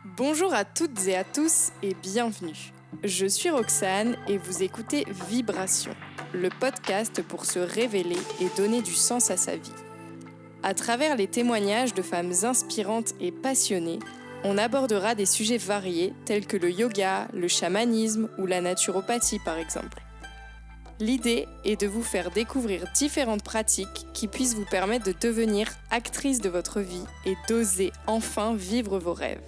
Bonjour à toutes et à tous et bienvenue. Je suis Roxane et vous écoutez Vibration, le podcast pour se révéler et donner du sens à sa vie. À travers les témoignages de femmes inspirantes et passionnées, on abordera des sujets variés tels que le yoga, le chamanisme ou la naturopathie par exemple. L'idée est de vous faire découvrir différentes pratiques qui puissent vous permettre de devenir actrice de votre vie et d'oser enfin vivre vos rêves.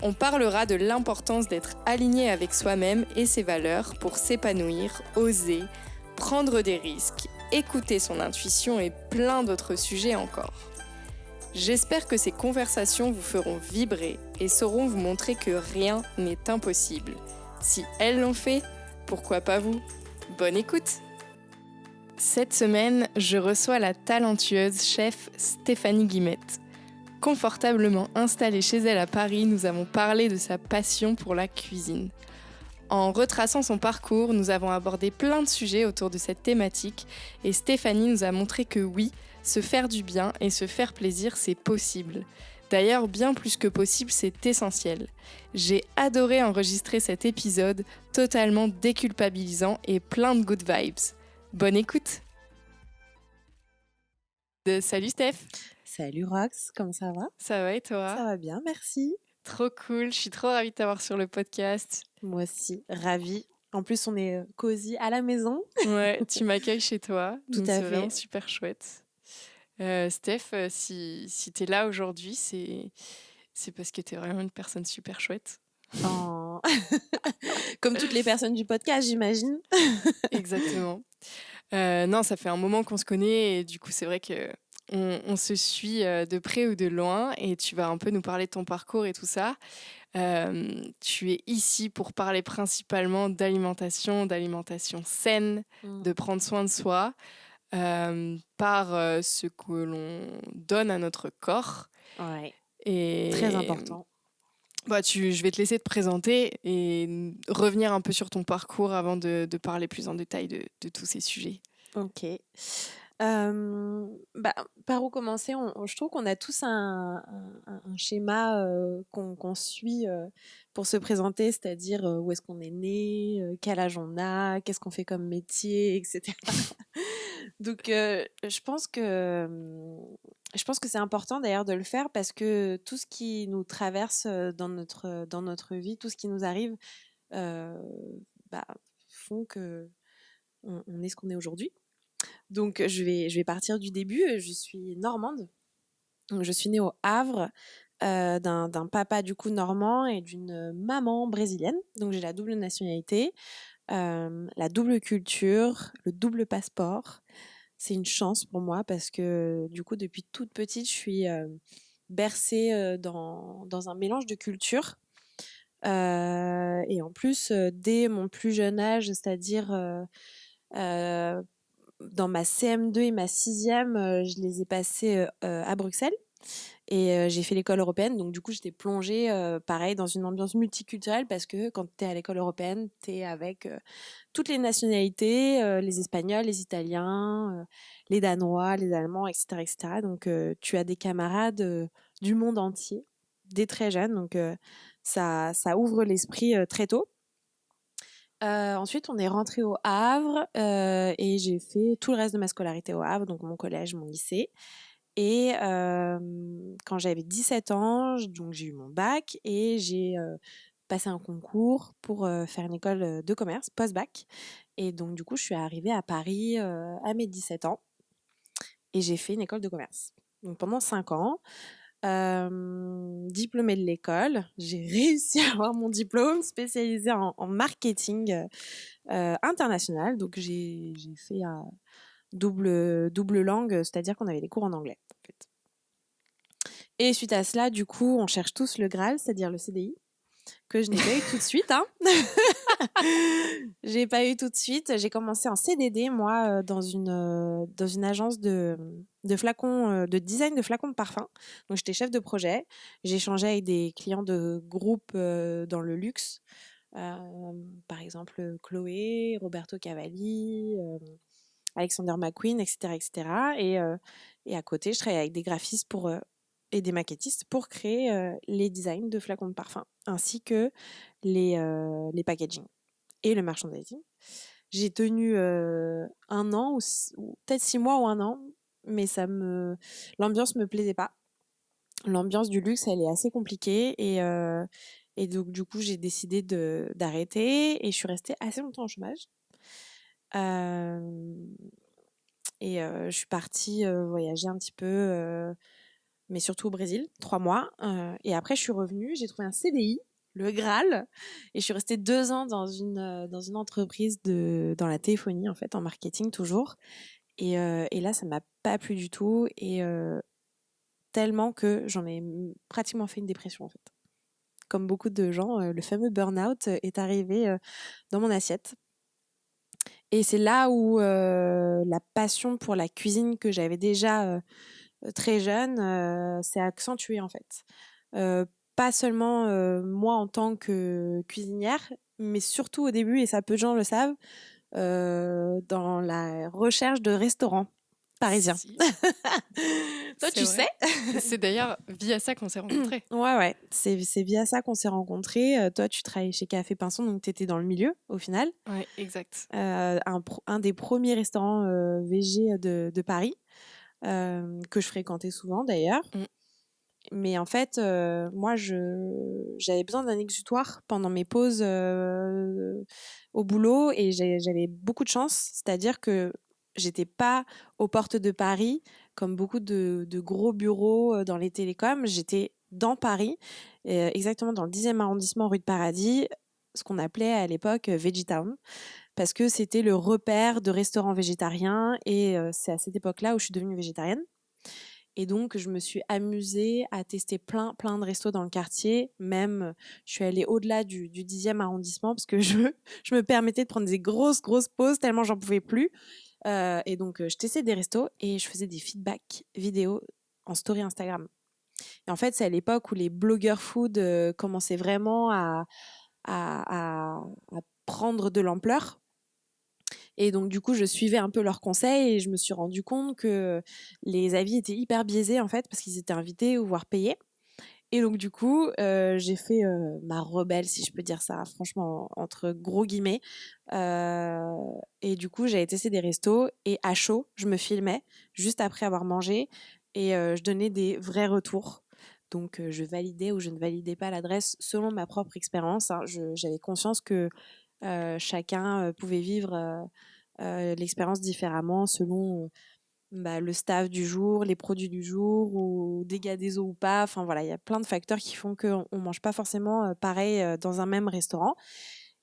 On parlera de l'importance d'être aligné avec soi-même et ses valeurs pour s'épanouir, oser, prendre des risques, écouter son intuition et plein d'autres sujets encore. J'espère que ces conversations vous feront vibrer et sauront vous montrer que rien n'est impossible. Si elles l'ont fait, pourquoi pas vous ? Bonne écoute ! Cette semaine, je reçois la talentueuse chef Stéphanie Guimette. Confortablement installée chez elle à Paris, nous avons parlé de sa passion pour la cuisine. En retraçant son parcours, nous avons abordé plein de sujets autour de cette thématique et Stéphanie nous a montré que oui, se faire du bien et se faire plaisir, c'est possible. D'ailleurs, bien plus que possible, c'est essentiel. J'ai adoré enregistrer cet épisode, totalement déculpabilisant et plein de good vibes. Bonne écoute! Salut Steph! Salut Rox, comment ça va? Ça va et toi? Ça va bien, merci. Trop cool, je suis trop ravie de t'avoir sur le podcast. Moi aussi, ravie. En plus, on est cosy à la maison. Ouais, tu m'accueilles chez toi, Tout donc à c'est fait. vraiment super chouette. Steph, si t'es là aujourd'hui, c'est parce que t'es vraiment une personne super chouette. Oh. Comme toutes les personnes du podcast, j'imagine. Exactement. Non, ça fait un moment qu'on se connaît et du coup, c'est vrai que on se suit de près ou de loin et tu vas un peu nous parler de ton parcours et tout ça. Tu es ici pour parler principalement d'alimentation saine, de prendre soin de soi par ce que l'on donne à notre corps. Ouais, Et très important. je vais te laisser te présenter et revenir un peu sur ton parcours avant de parler plus en détail de tous ces sujets. Ok. Par où commencer? Je trouve qu'on a tous un schéma qu'on suit pour se présenter, c'est-à-dire où est-ce qu'on est né, quel âge on a, qu'est-ce qu'on fait comme métier, etc. Donc, je pense que c'est important d'ailleurs de le faire parce que tout ce qui nous traverse dans notre vie, tout ce qui nous arrive, euh, bah, font que on est ce qu'on est aujourd'hui. Donc, je vais partir du début. Je suis normande. Donc, je suis née au Havre d'un papa du coup normand et d'une maman brésilienne. Donc, j'ai la double nationalité, la double culture, le double passeport. C'est une chance pour moi parce que du coup, depuis toute petite, je suis bercée dans un mélange de cultures. Et en plus, dès mon plus jeune âge, c'est-à-dire euh, dans ma CM2 et ma 6e, je les ai passées à Bruxelles. Et j'ai fait l'école européenne, donc du coup j'étais plongée, pareil, dans une ambiance multiculturelle parce que quand tu es à l'école européenne, tu es avec toutes les nationalités, les Espagnols, les Italiens, les Danois, les Allemands, etc. etc. Donc tu as des camarades du monde entier, dès très jeune, donc ça ouvre l'esprit très tôt. Ensuite, on est rentré au Havre et j'ai fait tout le reste de ma scolarité au Havre, donc mon collège, mon lycée. Et quand j'avais 17 ans, donc j'ai eu mon bac et j'ai passé un concours pour faire une école de commerce, post-bac. Et donc du coup, je suis arrivée à Paris à mes 17 ans et j'ai fait une école de commerce. Donc pendant 5 ans, diplômée de l'école, j'ai réussi à avoir mon diplôme spécialisé en marketing international. Donc j'ai fait double langue, c'est-à-dire qu'on avait des cours en anglais. En fait. Et suite à cela, du coup, on cherche tous le Graal, c'est-à-dire le CDI, que je n'ai pas eu tout de suite. Hein. J'ai pas eu tout de suite. J'ai commencé en CDD, moi, dans une agence de flacons, de design de flacons de parfum. Donc, j'étais chef de projet. J'ai échangé avec des clients de groupes dans le luxe. Par exemple, Chloé, Roberto Cavalli, Alexander McQueen, etc. etc. Et à côté, je travaillais avec des graphistes pour et des maquettistes pour créer les designs de flacons de parfum, ainsi que les packaging et le merchandising. J'ai tenu 1 an ou peut-être 6 mois ou 1 an, mais l'ambiance me plaisait pas. L'ambiance du luxe, elle est assez compliquée et donc du coup, j'ai décidé d'arrêter et je suis restée assez longtemps au chômage. Hem je suis partie, voyager un petit peu, mais surtout au Brésil, 3 mois, et après je suis revenue, j'ai trouvé un CDI, le Graal, et je suis restée 2 ans dans une entreprise dans la téléphonie, en fait, en marketing toujours, et là, ça m'a pas plu du tout tellement que j'en ai pratiquement fait une dépression, en fait. Comme beaucoup de gens, le fameux burn-out est arrivé dans mon assiette. Et c'est là où la passion pour la cuisine que j'avais déjà très jeune s'est accentuée, en fait. Heu, Pas seulement moi en tant que cuisinière, mais surtout au début, et ça peu de gens le savent, dans la recherche de restaurants parisiens. Si, Toi, c'est tu sais? vrai. C'est d'ailleurs via ça qu'on s'est rencontrés. Ouais, c'est via ça qu'on s'est rencontrés. Toi, tu travaillais chez Café Pinson, donc tu étais dans le milieu, au final. Ouais, exact. Un des premiers restaurants végé de Paris, que je fréquentais souvent d'ailleurs. Mmh. Mais en fait, moi, j'avais besoin d'un exutoire pendant mes pauses au boulot, et j'avais beaucoup de chance. C'est-à-dire que j'étais pas aux portes de Paris, comme beaucoup de gros bureaux dans les télécoms. J'étais dans Paris, exactement dans le 10e arrondissement, rue de Paradis, ce qu'on appelait à l'époque Veggie-Town, parce que c'était le repère de restaurants végétariens, et c'est à cette époque-là où je suis devenue végétarienne. Et donc, je me suis amusée à tester plein de restos dans le quartier. Même, je suis allée au-delà du 10e arrondissement parce que je me permettais de prendre des grosses pauses tellement j'en pouvais plus. Et donc, je testais des restos et je faisais des feedbacks vidéo en story Instagram. Et en fait, c'est à l'époque où les blogueurs food commençaient vraiment à prendre de l'ampleur. Et donc, du coup, je suivais un peu leurs conseils et je me suis rendu compte que les avis étaient hyper biaisés, en fait, parce qu'ils étaient invités ou voire payés. Et donc, du coup, j'ai fait ma rebelle, si je peux dire ça, franchement, entre gros guillemets. Et du coup, j'avais testé des restos et à chaud, je me filmais juste après avoir mangé et je donnais des vrais retours. Donc, je validais ou je ne validais pas l'adresse selon ma propre expérience, hein. J'avais conscience que chacun pouvait vivre l'expérience différemment selon le staff du jour, les produits du jour, ou dégâts des eaux ou pas. Enfin voilà, il y a plein de facteurs qui font qu'on ne mange pas forcément pareil dans un même restaurant.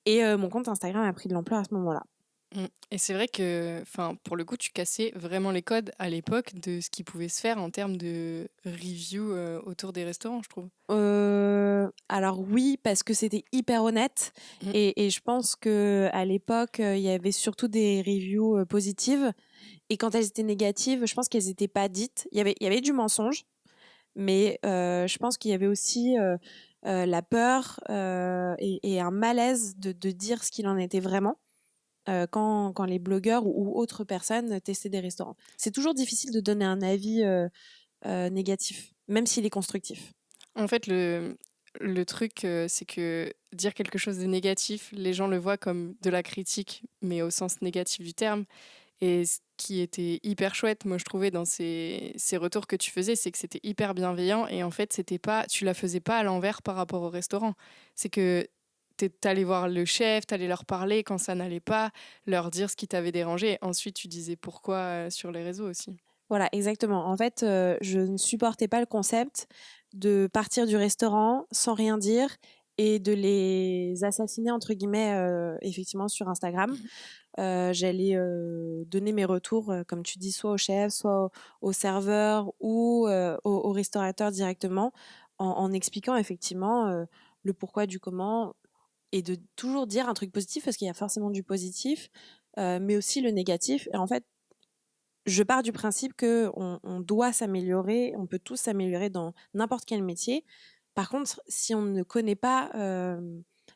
Et mon compte Instagram a pris de l'ampleur à ce moment-là. Mmh. Et c'est vrai que, enfin, pour le coup, tu cassais vraiment les codes à l'époque de ce qui pouvait se faire en termes de review autour des restaurants, je trouve. Alors oui, parce que c'était hyper honnête, Mmh. et je pense que à l'époque, il y avait surtout des reviews positives, et quand elles étaient négatives, je pense qu'elles n'étaient pas dites. Il y avait du mensonge, mais je pense qu'il y avait aussi la peur et un malaise de dire ce qu'il en était vraiment quand les blogueurs ou autres personnes testaient des restaurants. C'est toujours difficile de donner un avis négatif, même s'il est constructif. En fait, le truc, c'est que dire quelque chose de négatif, les gens le voient comme de la critique, mais au sens négatif du terme. Et ce qui était hyper chouette, moi, je trouvais, dans ces retours que tu faisais, c'est que c'était hyper bienveillant. Et en fait, c'était pas, tu la faisais pas à l'envers par rapport au restaurant. C'est que t'allais voir le chef, t'allais leur parler quand ça n'allait pas, leur dire ce qui t'avait dérangé. Et ensuite, tu disais pourquoi sur les réseaux aussi. Voilà, exactement. En fait, je ne supportais pas le concept de partir du restaurant sans rien dire et de les «assassiner» entre guillemets, effectivement sur Instagram. J'allais donner mes retours, comme tu dis, soit au chef, soit au serveur ou au restaurateur directement, en expliquant effectivement le pourquoi du comment, et de toujours dire un truc positif parce qu'il y a forcément du positif, mais aussi le négatif. Et en fait, je pars du principe que on doit s'améliorer, on peut tous s'améliorer dans n'importe quel métier. Par contre, si on ne connaît pas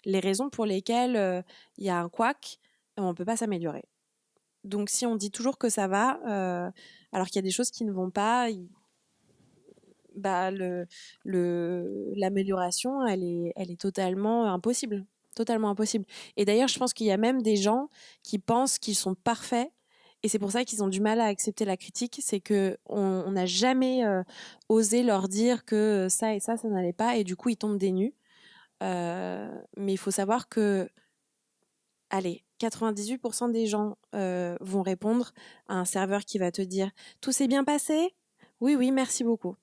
les raisons pour lesquelles il y a un couac, on peut pas s'améliorer. Donc si on dit toujours que ça va, alors qu'il y a des choses qui ne vont pas, l'amélioration, elle est totalement impossible. Totalement impossible. Et d'ailleurs, je pense qu'il y a même des gens qui pensent qu'ils sont parfaits. Et c'est pour ça qu'ils ont du mal à accepter la critique. C'est qu'on n'a jamais osé leur dire que ça et ça n'allait pas. Et du coup, ils tombent des nues. Mais il faut savoir que, allez, 98% des gens vont répondre à un serveur qui va te dire « Tout s'est bien passé ? Oui, oui, merci beaucoup. »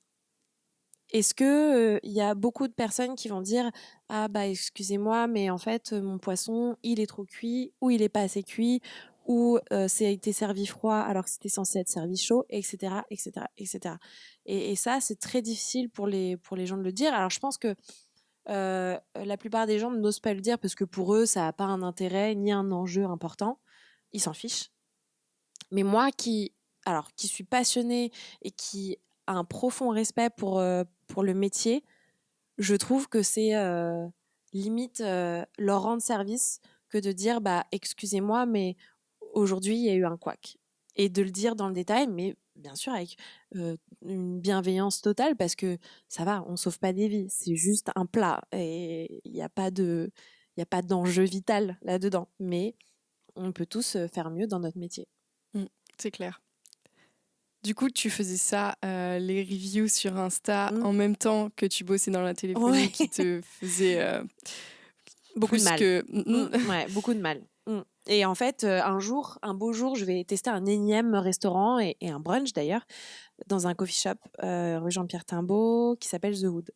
Est-ce que y a beaucoup de personnes qui vont dire « Ah bah excusez-moi, mais en fait mon poisson il est trop cuit ou il est pas assez cuit ou ça a été servi froid alors que c'était censé être servi chaud, etc., etc., etc. » Et ça c'est très difficile pour les gens de le dire. Alors je pense que la plupart des gens n'osent pas le dire parce que pour eux ça n'a pas un intérêt ni un enjeu important. Ils s'en fichent. Mais moi qui suis passionnée et qui a un profond respect pour le métier, je trouve que c'est limite leur rendre service que de dire bah excusez-moi mais aujourd'hui il y a eu un couac et de le dire dans le détail mais bien sûr avec une bienveillance totale parce que ça va, on sauve pas des vies, c'est juste un plat et il y a pas d'enjeu vital là-dedans, mais on peut tous faire mieux dans notre métier. C'est clair. Du coup, tu faisais ça, les reviews sur Insta, en même temps que tu bossais dans la téléphonie, Ouais. qui te faisait Beaucoup plus de mal. que... Ouais, beaucoup de mal. Et en fait, un beau jour, je vais tester un énième restaurant et un brunch d'ailleurs, dans un coffee shop rue Jean-Pierre Timbaud qui s'appelle The Hood.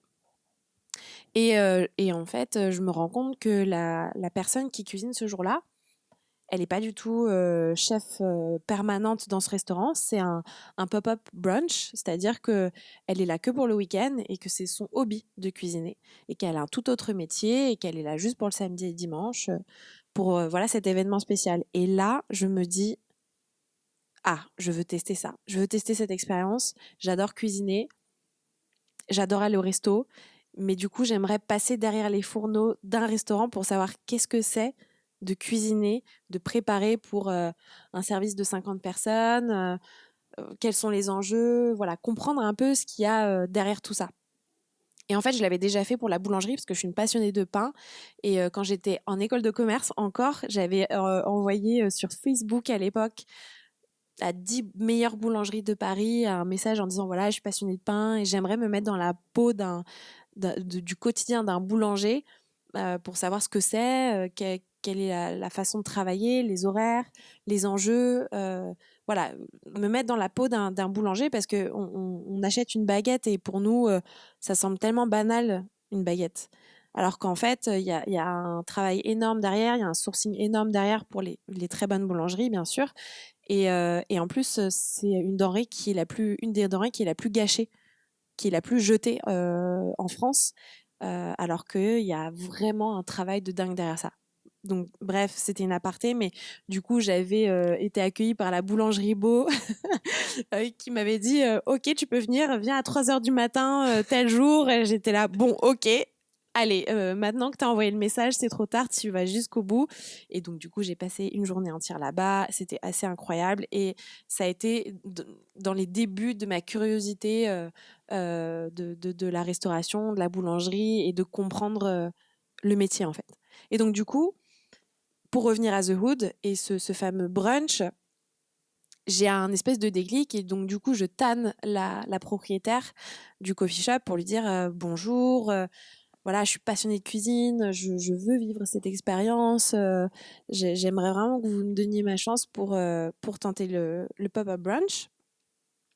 Et en fait, je me rends compte que la personne qui cuisine ce jour-là, elle n'est pas du tout chef permanente dans ce restaurant. C'est un pop-up brunch, c'est-à-dire qu'elle est là que pour le week-end et que c'est son hobby de cuisiner et qu'elle a un tout autre métier et qu'elle est là juste pour le samedi et dimanche pour voilà cet événement spécial. Et là, je me dis, ah, je veux tester ça. Je veux tester cette expérience. J'adore cuisiner. J'adore aller au resto. Mais du coup, j'aimerais passer derrière les fourneaux d'un restaurant pour savoir qu'est-ce que c'est de cuisiner, de préparer pour un service de 50 personnes, quels sont les enjeux, voilà, comprendre un peu ce qu'il y a derrière tout ça. Et en fait, je l'avais déjà fait pour la boulangerie parce que je suis une passionnée de pain. Et quand j'étais en école de commerce encore, j'avais envoyé sur Facebook à l'époque à 10 meilleures boulangeries de Paris un message en disant voilà, je suis passionnée de pain et j'aimerais me mettre dans la peau du quotidien d'un boulanger pour savoir ce que c'est, quelle est la façon de travailler, les horaires, les enjeux. Voilà, me mettre dans la peau d'un boulanger parce qu'on achète une baguette et pour nous, ça semble tellement banal, une baguette. Alors qu'en fait, il y a un travail énorme derrière, il y a un sourcing énorme derrière pour les très bonnes boulangeries, bien sûr. Et en plus, c'est une denrée qui est une des denrées qui est la plus gâchée, qui est la plus jetée en France, alors qu'il y a vraiment un travail de dingue derrière ça. Donc, bref, c'était une aparté, mais du coup, j'avais été accueillie par la boulangerie Beau qui m'avait dit Ok, tu peux venir, viens à 3h du matin, tel jour. Et j'étais là, bon, ok. Allez, maintenant que tu as envoyé le message, c'est trop tard, tu vas jusqu'au bout. Et donc, du coup, j'ai passé une journée entière là-bas. C'était assez incroyable. Et ça a été dans les débuts de ma curiosité de la restauration, de la boulangerie et de comprendre le métier, en fait. Et donc, du coup, pour revenir à The Hood et ce fameux brunch, j'ai un espèce de déclic et donc du coup je tanne la propriétaire du coffee shop pour lui dire bonjour, voilà, je suis passionnée de cuisine, je veux vivre cette expérience, j'aimerais vraiment que vous me donniez ma chance pour tenter le pop-up brunch,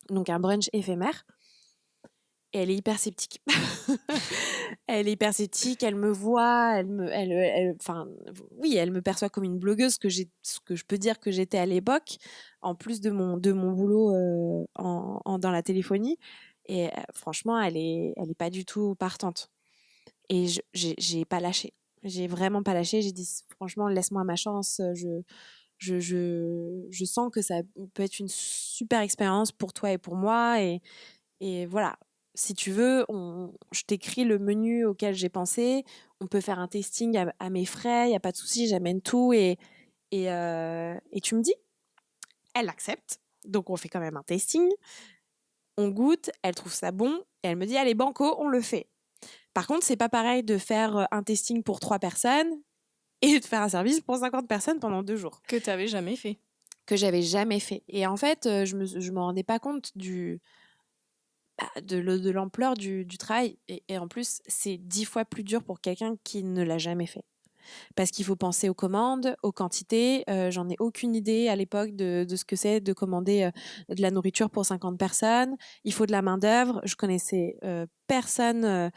donc un brunch éphémère. Et elle est hyper sceptique. Elle est hyper sceptique, elle me voit, enfin, oui, elle me perçoit comme une blogueuse ce que je peux dire que j'étais à l'époque, en plus de mon boulot dans la téléphonie. Et franchement, elle est pas du tout partante. Et j'ai pas lâché. J'ai vraiment pas lâché. J'ai dit, franchement, laisse-moi ma chance. Je sens que ça peut être une super expérience pour toi et pour moi. Et voilà, si tu veux, je t'écris le menu auquel j'ai pensé. On peut faire un tasting à mes frais, il n'y a pas de souci, j'amène tout et tu me dis. Elle accepte, donc on fait quand même un tasting. On goûte, elle trouve ça bon et elle me dit allez banco, on le fait. Par contre, c'est pas pareil de faire un tasting pour 3 personnes et de faire un service pour 50 personnes pendant 2 jours. Que tu n'avais jamais fait. Que j'avais jamais fait. Et en fait, je me rendais pas compte de l'ampleur du travail. Et en plus, c'est 10 fois plus dur pour quelqu'un qui ne l'a jamais fait. Parce qu'il faut penser aux commandes, aux quantités. J'en ai aucune idée à l'époque de ce que c'est de commander de la nourriture pour 50 personnes. Il faut de la main-d'œuvre. Je connaissais personne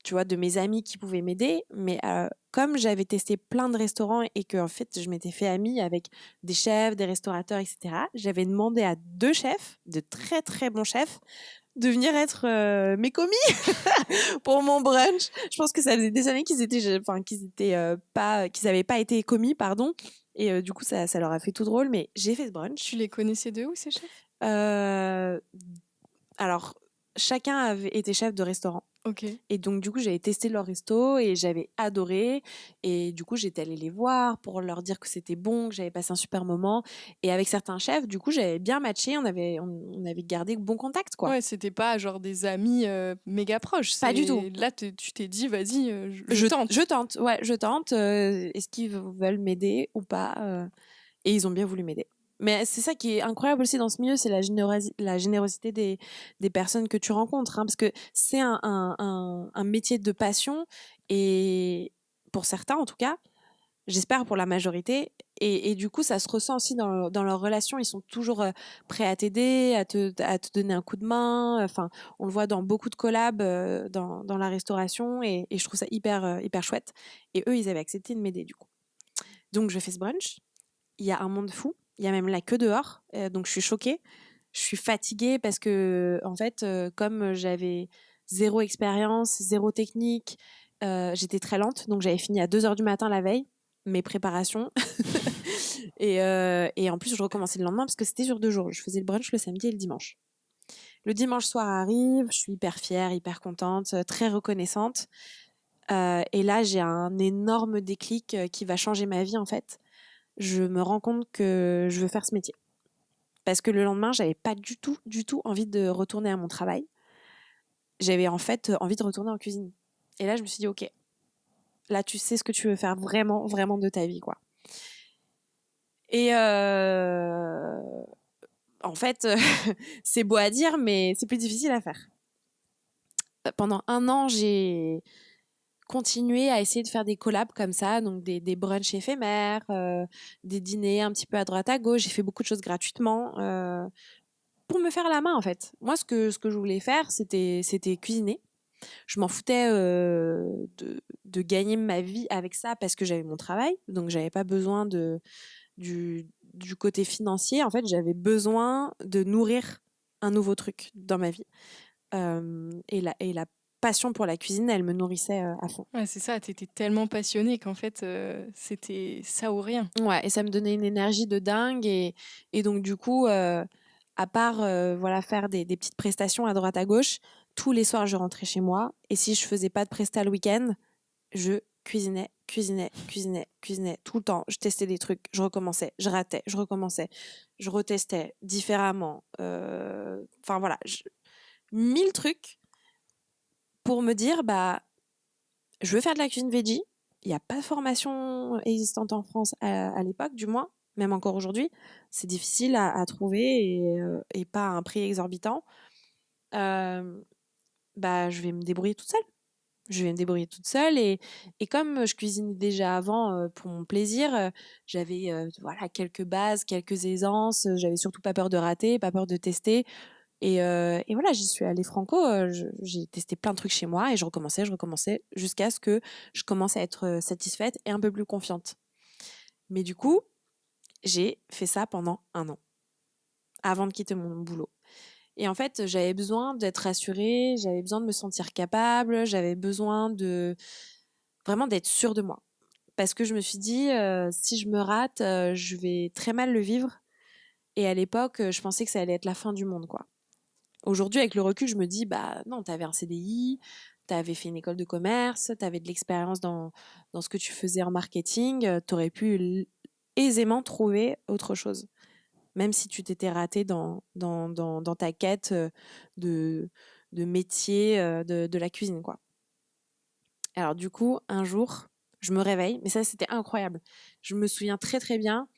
tu vois, de mes amis qui pouvaient m'aider. Mais comme j'avais testé plein de restaurants et que en fait, je m'étais fait amie avec des chefs, des restaurateurs, etc., j'avais demandé à 2 chefs, de très très bons chefs, de venir être mes commis pour mon brunch. Je pense que ça faisait des années qu'ils n'avaient pas été commis, pardon. Et du coup, ça leur a fait tout drôle. Mais j'ai fait ce brunch. Tu les connaissais de où, ces chefs? Alors, chacun avait été chef de restaurant. Ok. Et donc, du coup, j'avais testé leur resto et j'avais adoré. Et du coup, j'étais allée les voir pour leur dire que c'était bon, que j'avais passé un super moment. Et avec certains chefs, du coup, j'avais bien matché. On avait gardé bon contact, quoi. Ouais, c'était pas genre des amis méga proches. Pas du tout. Là, tu t'es dit, vas-y, je tente. Je tente, ouais, je tente. Est-ce qu'ils veulent m'aider ou pas Et ils ont bien voulu m'aider. Mais c'est ça qui est incroyable aussi dans ce milieu, c'est la générosité des personnes que tu rencontres. Hein, parce que c'est un métier de passion. Et pour certains, en tout cas, j'espère pour la majorité. Et du coup, ça se ressent aussi dans leurs relations. Ils sont toujours prêts à t'aider, à te donner un coup de main. Enfin, on le voit dans beaucoup de collabs dans la restauration. Et je trouve ça hyper chouette. Et eux, ils avaient accepté de m'aider, du coup. Donc, je fais ce brunch. Il y a un monde fou. Il y a même la queue dehors. Donc, je suis choquée. Je suis fatiguée parce que, en fait, comme j'avais zéro expérience, zéro technique, j'étais très lente. Donc, j'avais fini à 2h du matin la veille, mes préparations. Et en plus, je recommençais le lendemain parce que c'était sur 2 jours. Je faisais le brunch le samedi et le dimanche. Le dimanche soir arrive, je suis hyper fière, hyper contente, très reconnaissante. Et là, j'ai un énorme déclic qui va changer ma vie, en fait. Je me rends compte que je veux faire ce métier. Parce que le lendemain, j'avais pas du tout envie de retourner à mon travail. J'avais en fait envie de retourner en cuisine. Et là, je me suis dit, ok, là, tu sais ce que tu veux faire vraiment, vraiment de ta vie, quoi. Et en fait, c'est beau à dire, mais c'est plus difficile à faire. Pendant 1 an, j'ai continué à essayer de faire des collabs comme ça, donc des brunchs éphémères, des dîners un petit peu à droite à gauche. J'ai fait beaucoup de choses gratuitement pour me faire la main, en fait. Moi, ce que je voulais faire, c'était cuisiner. Je m'en foutais de gagner ma vie avec ça parce que j'avais mon travail, donc j'avais pas besoin du côté financier. En fait, j'avais besoin de nourrir un nouveau truc dans ma vie. Et la passion pour la cuisine, elle me nourrissait à fond. Ouais, c'est ça, t'étais tellement passionnée qu'en fait, c'était ça ou rien. Ouais, et ça me donnait une énergie de dingue. Et donc, du coup, à part voilà, faire des petites prestations à droite à gauche, tous les soirs, je rentrais chez moi. Et si je faisais pas de presta le week-end, je cuisinais tout le temps. Je testais des trucs, je recommençais, je ratais, je recommençais, je retestais différemment. Enfin voilà, 1000 trucs pour me dire, bah, je veux faire de la cuisine veggie. Il n'y a pas de formation existante en France à l'époque, du moins, même encore aujourd'hui. C'est difficile à trouver et pas à un prix exorbitant. Bah, je vais me débrouiller toute seule. Je vais me débrouiller toute seule et comme je cuisinais déjà avant pour mon plaisir, j'avais voilà quelques bases, quelques aisances. J'avais surtout pas peur de rater, pas peur de tester. Et voilà, j'y suis allée franco. J'ai testé plein de trucs chez moi et je recommençais jusqu'à ce que je commence à être satisfaite et un peu plus confiante. Mais du coup, j'ai fait ça pendant 1 an avant de quitter mon boulot. Et en fait, j'avais besoin d'être rassurée, j'avais besoin de me sentir capable, j'avais besoin de vraiment d'être sûre de moi. Parce que je me suis dit, si je me rate, je vais très mal le vivre. Et à l'époque, je pensais que ça allait être la fin du monde, quoi. Aujourd'hui, avec le recul, je me dis, bah non, t'avais un CDI, t'avais fait une école de commerce, t'avais de l'expérience dans ce que tu faisais en marketing, t'aurais pu aisément trouver autre chose. même si tu t'étais raté dans ta quête de, de métier de la cuisine, quoi. Alors du coup, un jour, je me réveille, mais ça, c'était incroyable. Je me souviens très très bien,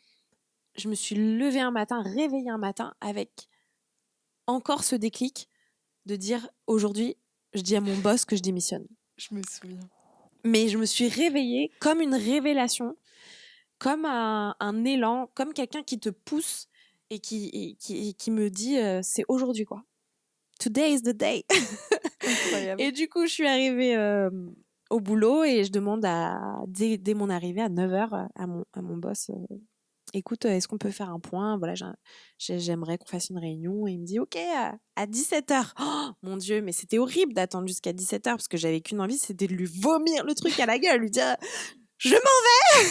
je me suis réveillée un matin avec encore ce déclic de dire aujourd'hui, je dis à mon boss que je démissionne. Je me souviens. Mais je me suis réveillée comme une révélation, comme un élan, comme quelqu'un qui te pousse et qui me dit c'est aujourd'hui quoi. Today is the day. Incroyable. Et du coup, je suis arrivée au boulot et je demande dès mon arrivée à 9h à mon boss écoute, est-ce qu'on peut faire un point? Voilà, j'aimerais qu'on fasse une réunion. Et il me dit, OK, à 17h. Oh, mon Dieu, mais c'était horrible d'attendre jusqu'à 17h parce que j'avais qu'une envie, c'était de lui vomir le truc à la gueule, lui dire, je m'en vais,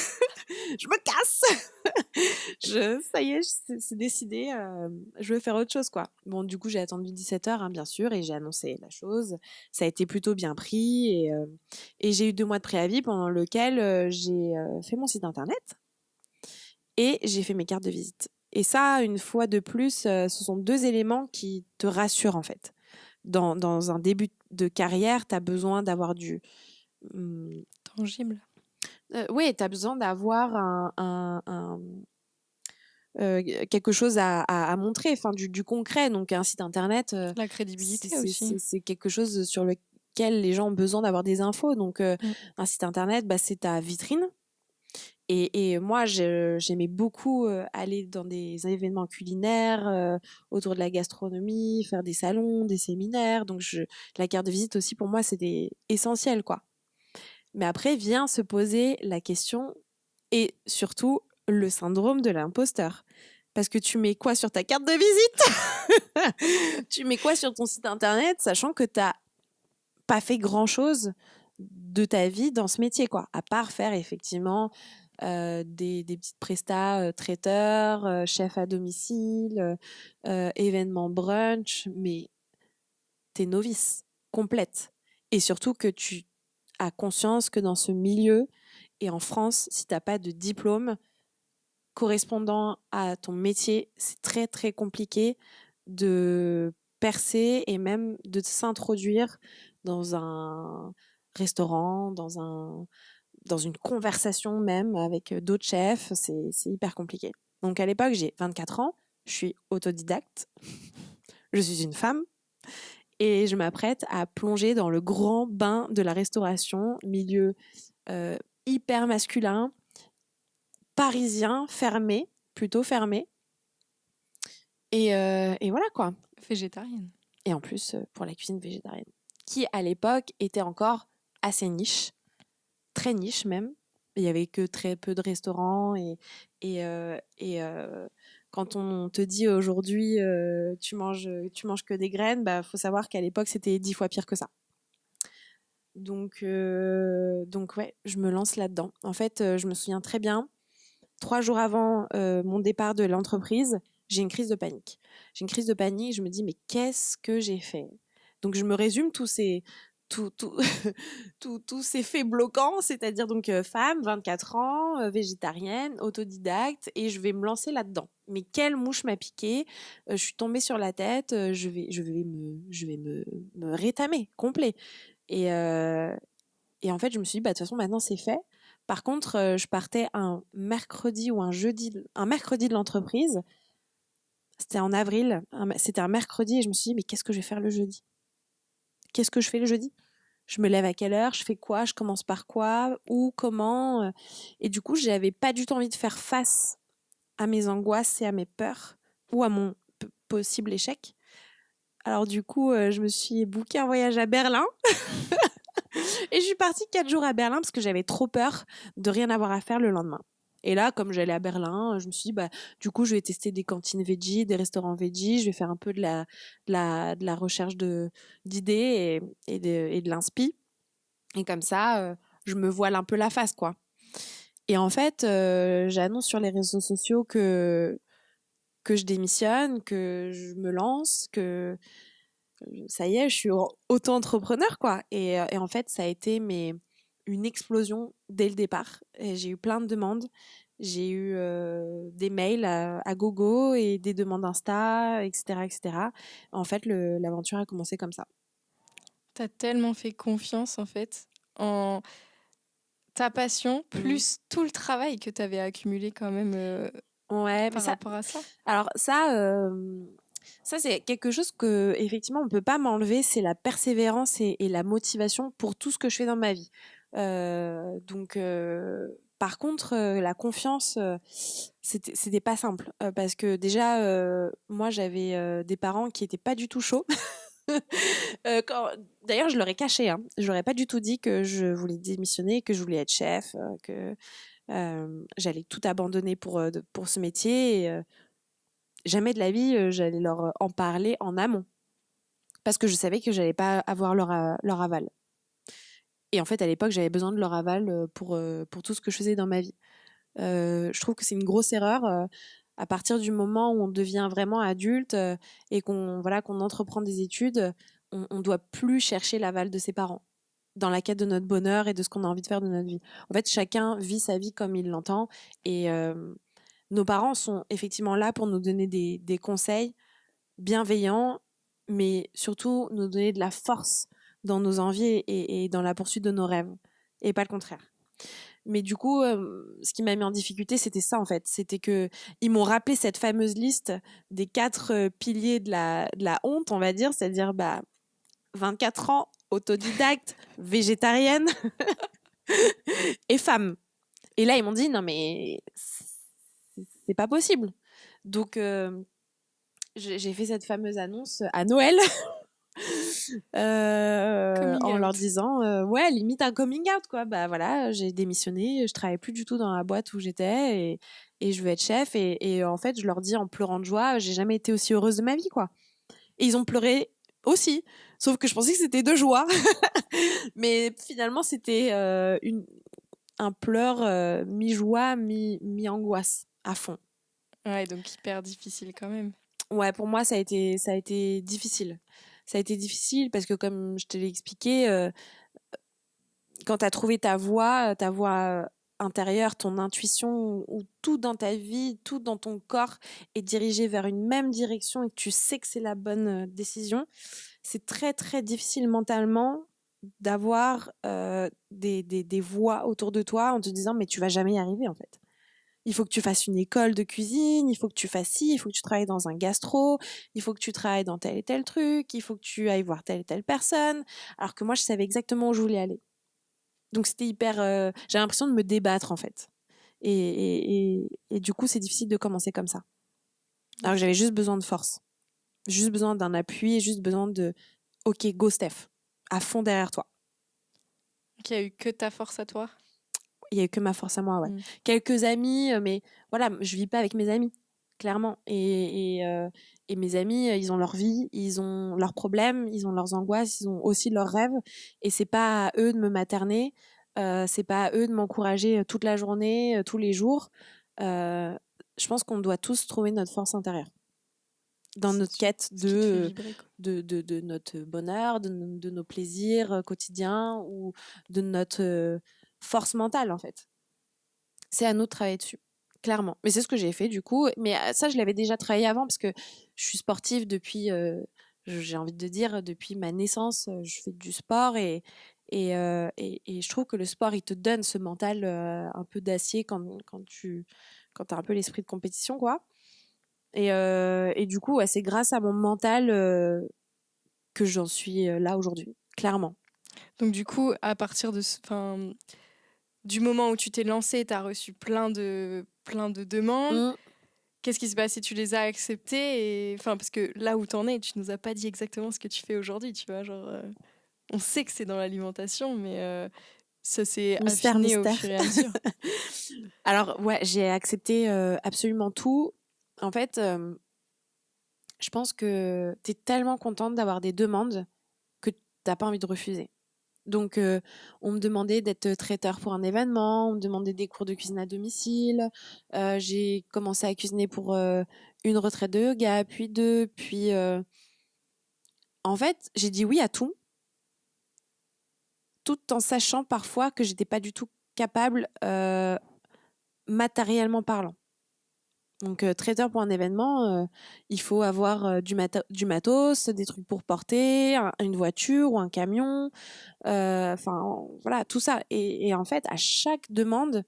je me casse. Ça y est, c'est décidé, je veux faire autre chose, quoi. Bon, du coup, j'ai attendu 17h, hein, bien sûr, et j'ai annoncé la chose. Ça a été plutôt bien pris et j'ai eu 2 mois de préavis pendant lequel j'ai fait mon site internet. Et j'ai fait mes cartes de visite. Et ça, une fois de plus, ce sont 2 éléments qui te rassurent en fait. Dans un début de carrière, tu as besoin d'avoir Tangible. Oui, tu as besoin d'avoir quelque chose à montrer, enfin du concret. Donc un site internet, La crédibilité aussi. c'est quelque chose sur lequel les gens ont besoin d'avoir des infos. Donc Mm. un site internet, bah, c'est ta vitrine. Et moi, j'aimais beaucoup aller dans des événements culinaires, autour de la gastronomie, faire des salons, des séminaires. Donc, la carte de visite aussi, pour moi, c'était essentiel, quoi. Mais après, vient se poser la question et surtout le syndrome de l'imposteur. Parce que tu mets quoi sur ta carte de visite? Tu mets quoi sur ton site internet, sachant que tu n'as pas fait grand-chose de ta vie dans ce métier, quoi. À part faire effectivement des petites prestats traiteurs, chef à domicile, événements brunch, mais t'es novice, complète. Et surtout que tu as conscience que dans ce milieu, et en France, si t'as pas de diplôme correspondant à ton métier, c'est très très compliqué de percer et même de s'introduire dans un restaurant, dans une conversation même avec d'autres chefs, c'est hyper compliqué. Donc à l'époque, j'ai 24 ans, je suis autodidacte, je suis une femme et je m'apprête à plonger dans le grand bain de la restauration, milieu hyper masculin, parisien, fermé, plutôt fermé. Et voilà quoi. Végétarienne. Et en plus, pour la cuisine végétarienne, qui à l'époque était encore assez niche, très niche même. Il y avait que très peu de restaurants et quand on te dit aujourd'hui tu manges que des graines, bah faut savoir qu'à l'époque c'était 10 fois pire que ça. Donc ouais, je me lance là-dedans. En fait, je me souviens très bien, 3 jours avant mon départ de l'entreprise, j'ai une crise de panique. J'ai une crise de panique, je me dis mais qu'est-ce que j'ai fait? Donc je me résume tous ces faits bloquants, c'est-à-dire donc femme, 24 ans, végétarienne, autodidacte, et je vais me lancer là-dedans. Mais quelle mouche m'a piqué? Je suis tombée sur la tête, je vais me rétamer complet. Et en fait, je me suis dit, bah, de toute façon, maintenant c'est fait. Par contre, je partais un mercredi ou un mercredi de l'entreprise. C'était en avril, c'était un mercredi, et je me suis dit, mais qu'est-ce que je vais faire le jeudi? Qu'est-ce que je fais le jeudi? Je me lève à quelle heure? Je fais quoi? Je commence par quoi? Où? Comment? Et du coup, j'avais pas du tout envie de faire face à mes angoisses et à mes peurs ou à mon possible échec. Alors du coup, je me suis booké un voyage à Berlin. Et je suis partie 4 jours à Berlin parce que j'avais trop peur de rien avoir à faire le lendemain. Et là, comme j'allais à Berlin, je me suis dit, bah, du coup, je vais tester des cantines veggie, des restaurants veggie, je vais faire un peu de la recherche d'idées et de l'inspi. Et comme ça, je me voile un peu la face, quoi. Et en fait, j'annonce sur les réseaux sociaux que je démissionne, que je me lance, que ça y est, je suis auto-entrepreneur, quoi. Et en fait, ça a été une explosion dès le départ. Et j'ai eu plein de demandes. j'ai eu des mails à gogo et des demandes Insta, etc., etc. En fait, l'aventure a commencé comme ça. T'as tellement fait confiance, en fait, en ta passion, plus tout le travail que t'avais accumulé quand même Ouais, mais par rapport à ça. alors ça c'est quelque chose que effectivement on peut pas m'enlever, c'est la persévérance et la motivation pour tout ce que je fais dans ma vie. Donc par contre la confiance c'était pas simple parce que déjà moi j'avais des parents qui étaient pas du tout chauds. D'ailleurs je leur ai caché, hein. Je leur ai pas du tout dit que je voulais démissionner, que je voulais être chef, que j'allais tout abandonner pour ce métier. Et, jamais de la vie, j'allais leur en parler en amont. Parce que je savais que j'allais pas avoir leur aval. Et en fait, à l'époque, j'avais besoin de leur aval pour tout ce que je faisais dans ma vie. Je trouve que c'est une grosse erreur. À partir du moment où on devient vraiment adulte et qu'on entreprend des études, on doit plus chercher l'aval de ses parents dans la quête de notre bonheur et de ce qu'on a envie de faire de notre vie. En fait, chacun vit sa vie comme il l'entend et nos parents sont effectivement là pour nous donner des conseils bienveillants, mais surtout nous donner de la force dans nos envies et dans la poursuite de nos rêves, et pas le contraire. Mais du coup, ce qui m'a mis en difficulté, c'était ça en fait. C'était que ils m'ont rappelé cette fameuse liste des 4 piliers de la honte, on va dire, c'est-à-dire 24 ans, autodidacte, végétarienne et femme. Et là, ils m'ont dit non mais c'est pas possible. Donc j'ai fait cette fameuse annonce à Noël Coming en leur out. disant ouais, limite un coming out quoi. Bah voilà, j'ai démissionné, je travaille plus du tout dans la boîte où j'étais et je veux être chef et en fait, je leur dis en pleurant de joie, j'ai jamais été aussi heureuse de ma vie quoi. Et ils ont pleuré aussi, sauf que je pensais que c'était de joie. Mais finalement, c'était un pleur mi-joie, mi-angoisse à fond. Ouais, donc hyper difficile quand même. Ouais, pour moi, ça a été difficile. Ça a été difficile parce que, comme je te l'ai expliqué, quand tu as trouvé ta voix intérieure, ton intuition, ou tout dans ta vie, tout dans ton corps est dirigé vers une même direction et que tu sais que c'est la bonne décision, c'est très, très difficile mentalement d'avoir des voix autour de toi en te disant mais tu vas jamais y arriver en fait. Il faut que tu fasses une école de cuisine, il faut que tu fasses ci, il faut que tu travailles dans un gastro, il faut que tu travailles dans tel et tel truc, il faut que tu ailles voir telle et telle personne. Alors que moi, je savais exactement où je voulais aller. Donc c'était hyper... j'ai l'impression de me débattre en fait. Et du coup, c'est difficile de commencer comme ça. Alors que j'avais juste besoin de force. Juste besoin d'un appui et juste besoin de... Ok, go Steph. À fond derrière toi. Qu'il y a eu que ta force à toi. Il y a eu que ma force à moi, ouais. Quelques amis, mais voilà, je vis pas avec mes amis, clairement. Et mes amis, ils ont leur vie, ils ont leurs problèmes, ils ont leurs angoisses, ils ont aussi leurs rêves. Et c'est pas à eux de me materner, c'est pas à eux de m'encourager toute la journée, tous les jours. Je pense qu'on doit tous trouver notre force intérieure dans notre quête de notre bonheur, de nos plaisirs quotidiens ou de notre force mentale en fait. C'est à nous de travailler dessus, clairement. Mais c'est ce que j'ai fait du coup. Mais ça, je l'avais déjà travaillé avant parce que je suis sportive depuis, j'ai envie de dire, depuis ma naissance, je fais du sport et je trouve que le sport, il te donne ce mental un peu d'acier quand tu as un peu l'esprit de compétition, quoi. Et du coup, ouais, c'est grâce à mon mental que j'en suis là aujourd'hui, clairement. Donc du coup, à partir de du moment où tu t'es lancée, tu as reçu plein de demandes. Qu'est-ce qui s'est passé? Tu les as acceptées parce que là où t'en es, tu nous as pas dit exactement ce que tu fais aujourd'hui, tu vois, genre on sait que c'est dans l'alimentation, mais ça s'est affiné au fur et à mesure. Alors ouais, j'ai accepté absolument tout. En fait, je pense que tu es tellement contente d'avoir des demandes que t'as pas envie de refuser. Donc, on me demandait d'être traiteur pour un événement, on me demandait des cours de cuisine à domicile. J'ai commencé à cuisiner pour une retraite de yoga, puis deux, puis... En fait, j'ai dit oui à tout en sachant parfois que j'étais pas du tout capable matériellement parlant. Donc, traiteur pour un événement, il faut avoir du matos, des trucs pour porter, une voiture ou un camion, enfin, voilà, tout ça. Et en fait, à chaque demande,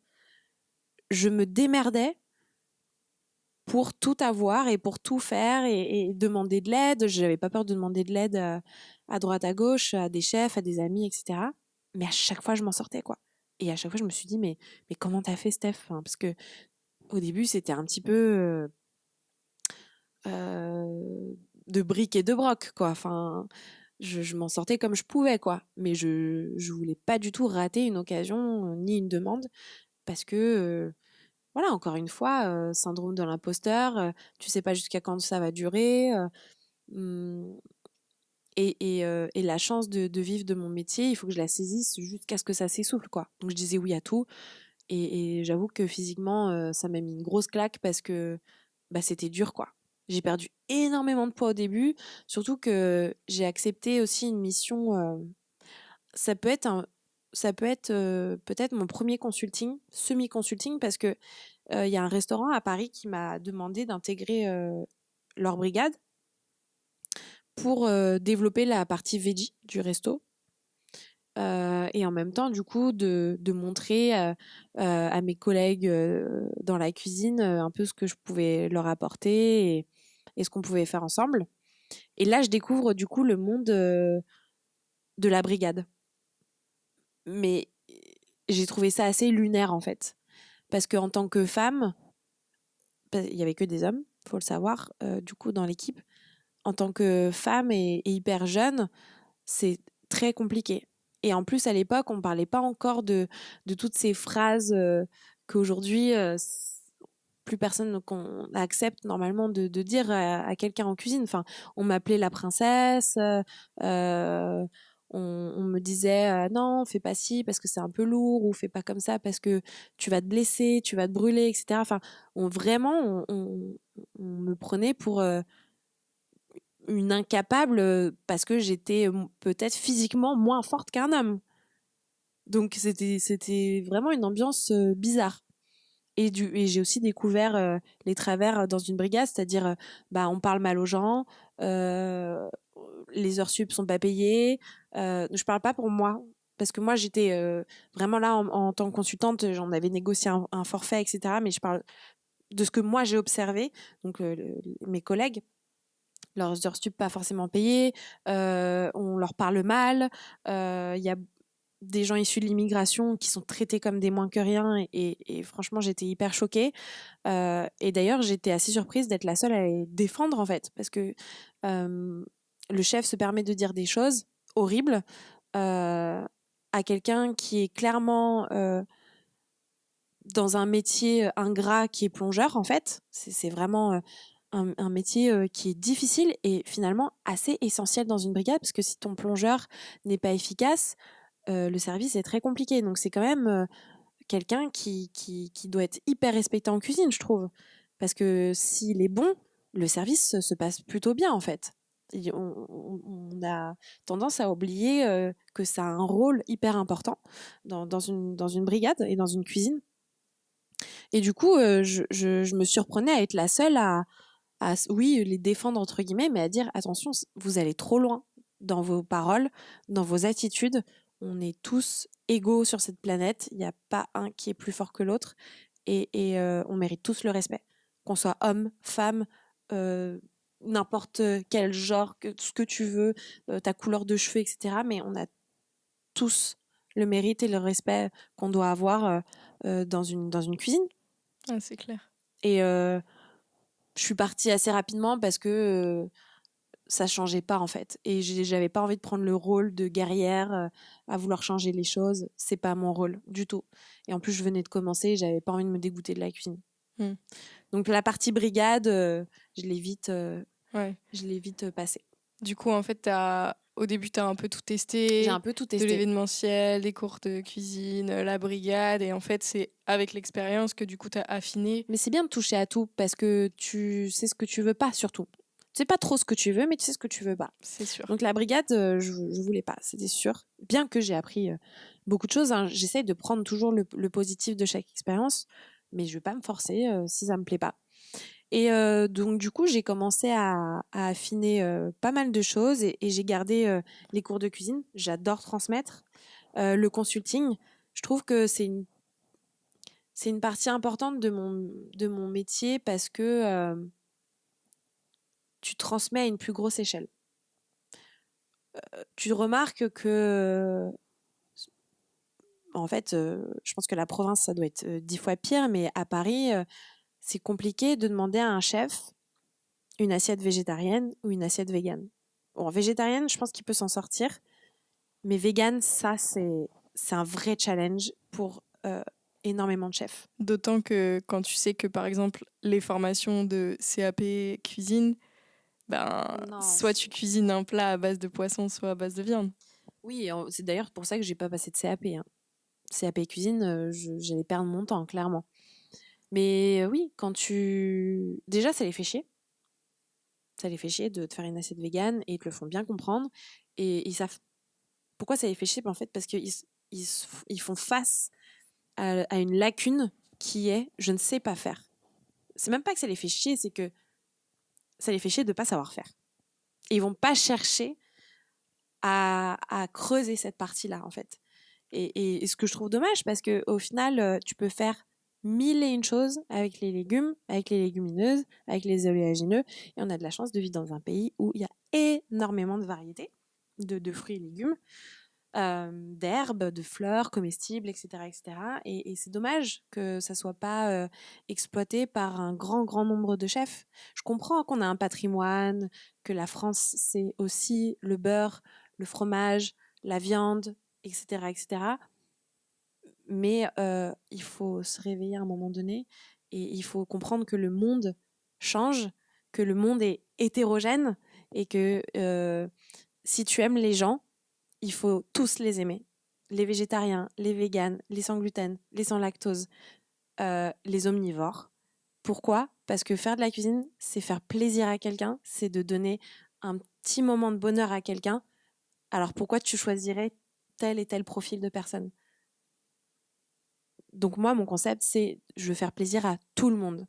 je me démerdais pour tout avoir et pour tout faire et demander de l'aide. Je n'avais pas peur de demander de l'aide à droite, à gauche, à des chefs, à des amis, etc. Mais à chaque fois, je m'en sortais, quoi. Et à chaque fois, je me suis dit, mais comment t'as fait, Steph? Enfin, parce que au début, c'était un petit peu de briques et de broc, quoi. Enfin, je m'en sortais comme je pouvais, quoi. Mais je voulais pas du tout rater une occasion ni une demande parce que voilà, encore une fois, syndrome de l'imposteur, tu sais pas jusqu'à quand ça va durer, mmh, et la chance de vivre de mon métier, il faut que je la saisisse jusqu'à ce que ça s'essouffle, quoi. Donc je disais oui à tout et j'avoue que physiquement, ça m'a mis une grosse claque parce que, bah, c'était dur, quoi. J'ai perdu énormément de poids au début, surtout que j'ai accepté aussi une mission, ça peut être peut-être mon premier consulting, semi-consulting parce que, il y a un restaurant à Paris qui m'a demandé d'intégrer, leur brigade pour, développer la partie veggie du resto, et en même temps du coup de montrer, à mes collègues, dans la cuisine, un peu ce que je pouvais leur apporter et ce qu'on pouvait faire ensemble. Et là, je découvre du coup le monde, de la brigade. Mais j'ai trouvé ça assez lunaire en fait. Parce qu'en tant que femme, il y avait que des hommes, faut le savoir, du coup dans l'équipe. En tant que femme et hyper jeune, c'est très compliqué. Et en plus, à l'époque, on ne parlait pas encore de toutes ces phrases qu'aujourd'hui, plus personne qu'on accepte normalement de dire à quelqu'un en cuisine. Enfin, on m'appelait la princesse, on me disait non, fais pas ci parce que c'est un peu lourd, ou fais pas comme ça parce que tu vas te blesser, tu vas te brûler, etc. Enfin, vraiment, on me prenait pour une incapable parce que j'étais peut-être physiquement moins forte qu'un homme. Donc c'était vraiment une ambiance bizarre. Et j'ai aussi découvert les travers dans une brigade, c'est-à-dire bah, on parle mal aux gens, euh, les heures sup sont pas payées. Je parle pas pour moi, parce que moi j'étais vraiment là en tant que consultante, j'en avais négocié un forfait, etc. Mais je parle de ce que moi j'ai observé, donc mes collègues. Leurs heures sup pas forcément payées, on leur parle mal, il y a des gens issus de l'immigration qui sont traités comme des moins que rien et franchement j'étais hyper choquée, et d'ailleurs j'étais assez surprise d'être la seule à les défendre en fait parce que le chef se permet de dire des choses horribles à quelqu'un qui est clairement dans un métier ingrat qui est plongeur en fait. C'est vraiment un métier qui est difficile et finalement assez essentiel dans une brigade parce que si ton plongeur n'est pas efficace, le service est très compliqué. Donc c'est quand même quelqu'un qui doit être hyper respecté en cuisine, je trouve. Parce que s'il est bon, le service se passe plutôt bien en fait. On a tendance à oublier que ça a un rôle hyper important dans une brigade et dans une cuisine. Et du coup, je me surprenais à être la seule oui, les défendre entre guillemets, mais à dire attention, vous allez trop loin dans vos paroles, dans vos attitudes. On est tous égaux sur cette planète. Il n'y a pas un qui est plus fort que l'autre et on mérite tous le respect. Qu'on soit homme, femme, n'importe quel genre, ce que tu veux, ta couleur de cheveux, etc. Mais on a tous le mérite et le respect qu'on doit avoir dans une cuisine. Ah, c'est clair. Et je suis partie assez rapidement parce que ça changeait pas en fait. Et j'avais pas envie de prendre le rôle de guerrière à vouloir changer les choses. C'est pas mon rôle du tout. Et en plus, je venais de commencer et j'avais pas envie de me dégoûter de la cuisine. Donc la partie brigade, je l'ai vite, passée. Du coup, en fait, au début, tu as un peu tout testé. J'ai un peu tout testé. De l'événementiel, des cours de cuisine, la brigade. Et en fait, c'est avec l'expérience que du coup, tu as affiné. Mais c'est bien de toucher à tout parce que tu sais ce que tu veux pas surtout. Tu sais pas trop ce que tu veux, mais tu sais ce que tu veux pas. C'est sûr. Donc la brigade, je voulais pas, c'était sûr. Bien que j'ai appris beaucoup de choses, hein, j'essaye de prendre toujours le positif de chaque expérience. mais je vais pas me forcer si ça me plaît pas. Et donc du coup, j'ai commencé à affiner pas mal de choses et j'ai gardé les cours de cuisine. J'adore transmettre. Le consulting, je trouve que c'est une partie importante de mon métier parce que tu transmets à une plus grosse échelle. Tu remarques que, en fait, je pense que la province, ça doit être 10 fois pire, mais à Paris, c'est compliqué de demander à un chef une assiette végétarienne ou une assiette végane. Bon, végétarienne, je pense qu'il peut s'en sortir, mais végane, ça, c'est un vrai challenge pour énormément de chefs. D'autant que quand tu sais que, par exemple, les formations de CAP cuisine, ben, Non, soit tu cuisines un plat à base de poisson, soit à base de viande. oui, c'est d'ailleurs pour ça que j'ai pas passé de CAP. Hein. CAP cuisine, j'allais perdre mon temps, clairement. Mais oui, quand tu... Déjà, ça les fait chier. Ça les fait chier de te faire une assiette végane et ils te le font bien comprendre. Et ils savent pourquoi ça les fait chier. En fait, parce ils font face à une lacune qui est je ne sais pas faire. C'est même pas que ça les fait chier, c'est que ça les fait chier de ne pas savoir faire. Et ils vont pas chercher à creuser cette partie-là, en fait. Et ce que je trouve dommage, parce qu'au final, tu peux faire mille et une choses avec les légumes, avec les légumineuses, avec les oléagineux. Et on a de la chance de vivre dans un pays où il y a énormément de variétés de fruits et légumes, d'herbes, de fleurs comestibles, etc. etc. Et c'est dommage que ça soit pas exploité par un grand nombre de chefs. Je comprends qu'on a un patrimoine, que la France, c'est aussi le beurre, le fromage, la viande, etc. etc. Mais il faut se réveiller à un moment donné et il faut comprendre que le monde change, que le monde est hétérogène et que si tu aimes les gens, il faut tous les aimer. Les végétariens, les véganes, les sans gluten, les sans lactose, les omnivores. Pourquoi ? Parce que faire de la cuisine, c'est faire plaisir à quelqu'un, c'est de donner un petit moment de bonheur à quelqu'un. Alors pourquoi tu choisirais tel et tel profil de personne ? Donc moi, mon concept, c'est je veux faire plaisir à tout le monde.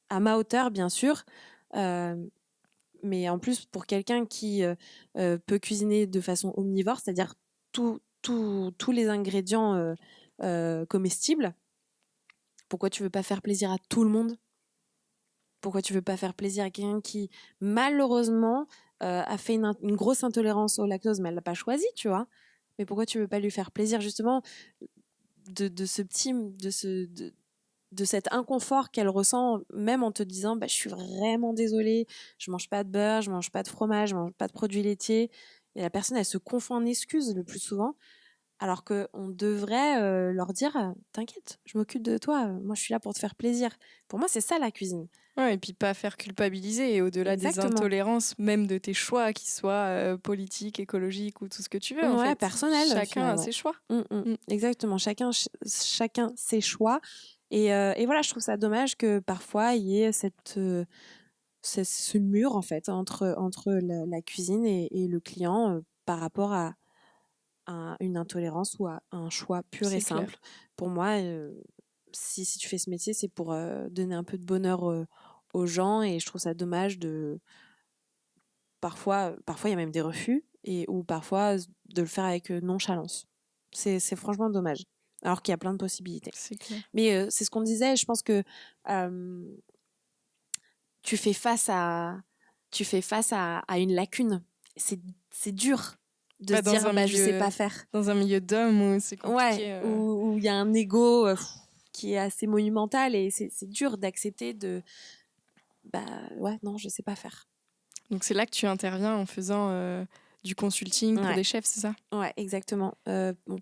À ma hauteur, bien sûr, mais en plus pour quelqu'un qui peut cuisiner de façon omnivore, c'est-à-dire tous les ingrédients comestibles, pourquoi tu veux pas faire plaisir à tout le monde ? Pourquoi tu veux pas faire plaisir à quelqu'un qui malheureusement a fait une grosse intolérance au lactose, mais elle l'a pas choisi, tu vois ? Mais pourquoi tu veux pas lui faire plaisir justement de ce petit de cet inconfort qu'elle ressent, même en te disant bah, je suis vraiment désolée, je mange pas de beurre, je mange pas de fromage, je mange pas de produits laitiers. Et la personne, elle se confond en excuses le plus souvent, alors qu'on devrait leur dire t'inquiète, je m'occupe de toi, moi je suis là pour te faire plaisir. Pour moi, c'est ça la cuisine. Ouais, et puis pas faire culpabiliser, et au-delà des Exactement. intolérances, même de tes choix, qu'ils soient politiques, écologiques ou tout ce que tu veux, en Ouais, fait. personnel. Chacun a ses choix. Exactement, chacun ses choix. Et voilà, je trouve ça dommage que parfois il y ait ce mur en fait entre la cuisine et le client par rapport à une intolérance ou à un choix pur et C'est clair. simple. Pour moi, si tu fais ce métier, c'est pour donner un peu de bonheur aux gens et je trouve ça dommage de parfois il y a même des refus ou parfois de le faire avec nonchalance. C'est franchement dommage. Alors qu'il y a plein de possibilités. C'est clair. Mais c'est ce qu'on disait, je pense que tu fais face à une lacune. C'est dur de se dire je sais pas faire. Dans un milieu d'hommes où c'est compliqué. Ouais, où il y a un ego qui est assez monumental et c'est dur d'accepter de ouais, non, je sais pas faire. Donc c'est là que tu interviens en faisant du consulting pour des chefs, c'est ça ? Ouais, exactement.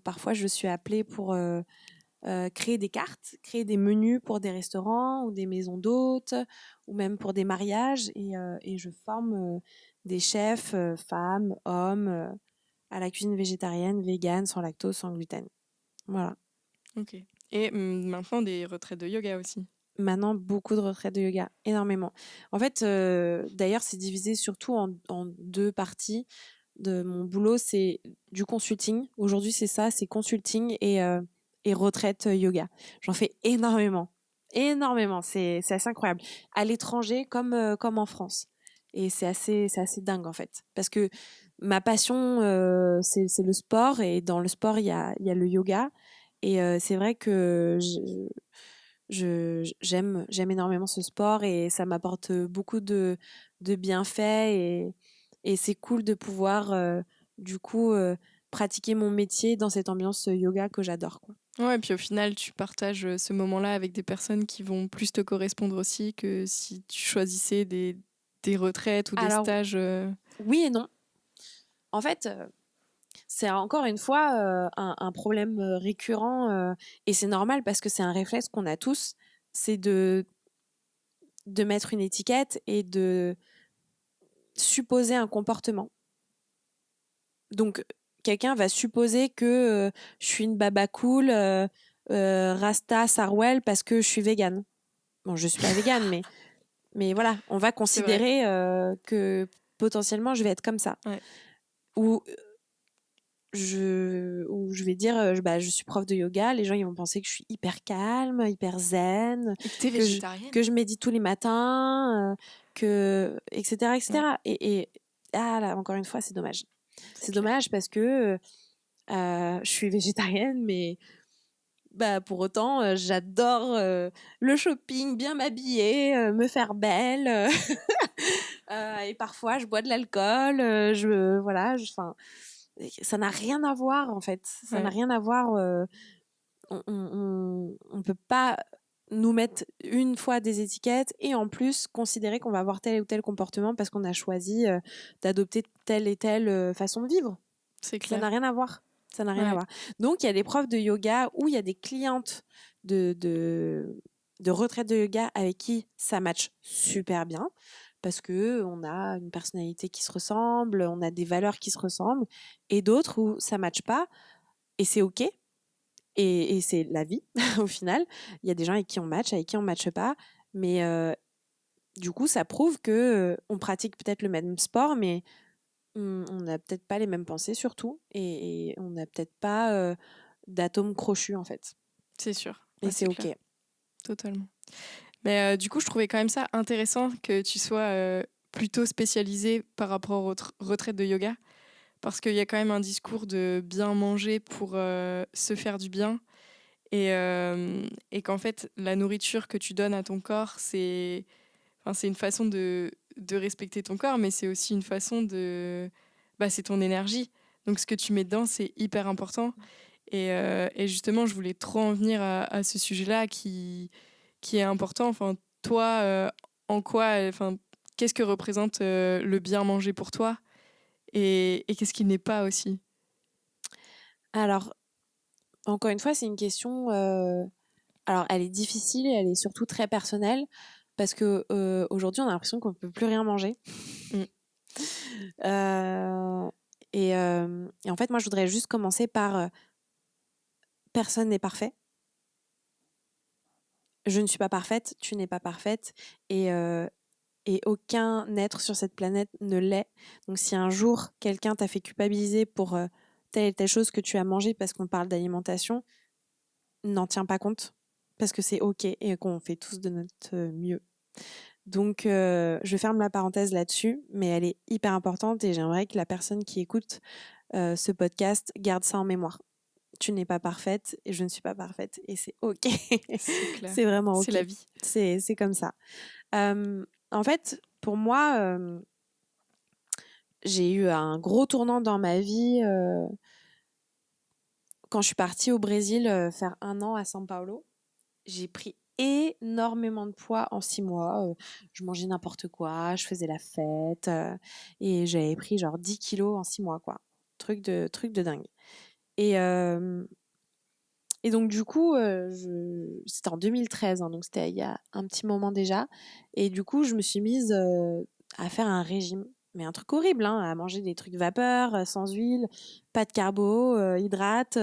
Parfois, je suis appelée pour créer des cartes, créer des menus pour des restaurants ou des maisons d'hôtes ou même pour des mariages et je forme des chefs, femmes, hommes à la cuisine végétarienne, végane, sans lactose, sans gluten. Voilà. Ok. Et maintenant des retraites de yoga aussi. Maintenant, beaucoup de retraites de yoga, énormément. En fait, d'ailleurs, c'est divisé surtout en deux parties de mon boulot. C'est du consulting. Aujourd'hui, c'est ça, c'est consulting et retraite yoga. J'en fais énormément. Énormément, c'est assez incroyable. À l'étranger comme en France. Et c'est assez dingue en fait. Parce que ma passion, c'est le sport. Et dans le sport, il y a le yoga. Et c'est vrai que j'aime énormément ce sport et ça m'apporte beaucoup de bienfaits. Et c'est cool de pouvoir, du coup, pratiquer mon métier dans cette ambiance yoga que j'adore, quoi. Ouais, et puis au final, tu partages ce moment-là avec des personnes qui vont plus te correspondre aussi que si tu choisissais des retraites ou des Alors, stages. oui et non. En fait, c'est encore une fois un problème récurrent et c'est normal parce que c'est un réflexe qu'on a tous, c'est de mettre une étiquette et de supposer un comportement. Donc, quelqu'un va supposer que je suis une baba cool, Rasta, Sarwell, parce que je suis végane. Bon, je suis pas végane, mais voilà, on va C'est vrai. considérer que potentiellement je vais être comme ça. Ouais. Ou je vais dire bah, je suis prof de yoga, les gens ils vont penser que je suis hyper calme, hyper zen, Et que t'es que je, végétarienne. que je médite tous les matins, etc. Ouais. etc. Et ah là, encore une fois, c'est dommage. C'est Clair. dommage parce que je suis végétarienne, mais bah, pour autant, j'adore le shopping, bien m'habiller, me faire belle. Et parfois, je bois de l'alcool. Voilà, enfin, ça n'a rien à voir, en fait. Ça n'a Ouais. rien à voir. On peut pas nous mettre une fois des étiquettes et en plus considérer qu'on va avoir tel ou tel comportement parce qu'on a choisi d'adopter telle et telle façon de vivre. C'est Ça n'a clair. rien à voir. Ça n'a rien à Ouais. voir. Donc, il y a des profs de yoga ou il y a des clientes de retraite de yoga avec qui ça match super bien parce que on a une personnalité qui se ressemble, on a des valeurs qui se ressemblent et d'autres où ça matche pas et c'est OK. Et c'est la vie au final. Il y a des gens avec qui on matche pas. Mais du coup, ça prouve que on pratique peut-être le même sport, mais on n'a peut-être pas les mêmes pensées surtout, et on n'a peut-être pas d'atomes crochus en fait. C'est sûr. Et Ouais, c'est c'est ok. clair. Totalement. Mais du coup, je trouvais quand même ça intéressant que tu sois plutôt spécialisée par rapport aux retraites de yoga. Parce qu'il y a quand même un discours de bien manger pour se faire du bien. Et qu'en fait, la nourriture que tu donnes à ton corps, c'est une façon de respecter ton corps, mais c'est aussi une façon de... Bah, c'est ton énergie. Donc ce que tu mets dedans, c'est hyper important. Et justement, je voulais trop en venir à ce sujet-là qui est important. Enfin, toi, en quoi, enfin, qu'est-ce que représente le bien manger pour toi et qu'est-ce qui n'est pas aussi? Alors, encore une fois, c'est une question. Alors, elle est difficile et elle est surtout très personnelle parce que aujourd'hui, on a l'impression qu'on ne peut plus rien manger. Mm. Et en fait, moi, je voudrais juste commencer par personne n'est parfait. Je ne suis pas parfaite, tu n'es pas parfaite, et aucun être sur cette planète ne l'est. Donc, si un jour quelqu'un t'a fait culpabiliser pour telle et telle chose que tu as mangé parce qu'on parle d'alimentation, n'en tiens pas compte parce que c'est ok et qu'on fait tous de notre mieux. Donc, je ferme la parenthèse là-dessus, mais elle est hyper importante et j'aimerais que la personne qui écoute ce podcast garde ça en mémoire. Tu n'es pas parfaite et je ne suis pas parfaite et c'est ok. C'est clair. C'est vraiment C'est ok. la vie. C'est comme ça. En fait, pour moi, j'ai eu un gros tournant dans ma vie quand je suis partie au Brésil faire 1 an à São Paulo. J'ai pris énormément de poids en 6 mois. Je mangeais n'importe quoi, je faisais la fête et j'avais pris genre 10 kilos en 6 mois, quoi. Truc de dingue. Et, euh, et donc, du coup, c'était en 2013, hein, donc c'était il y a un petit moment déjà. Et du coup, je me suis mise à faire un régime. Mais un truc horrible, hein, à manger des trucs vapeur, sans huile, pas de carbohydrates.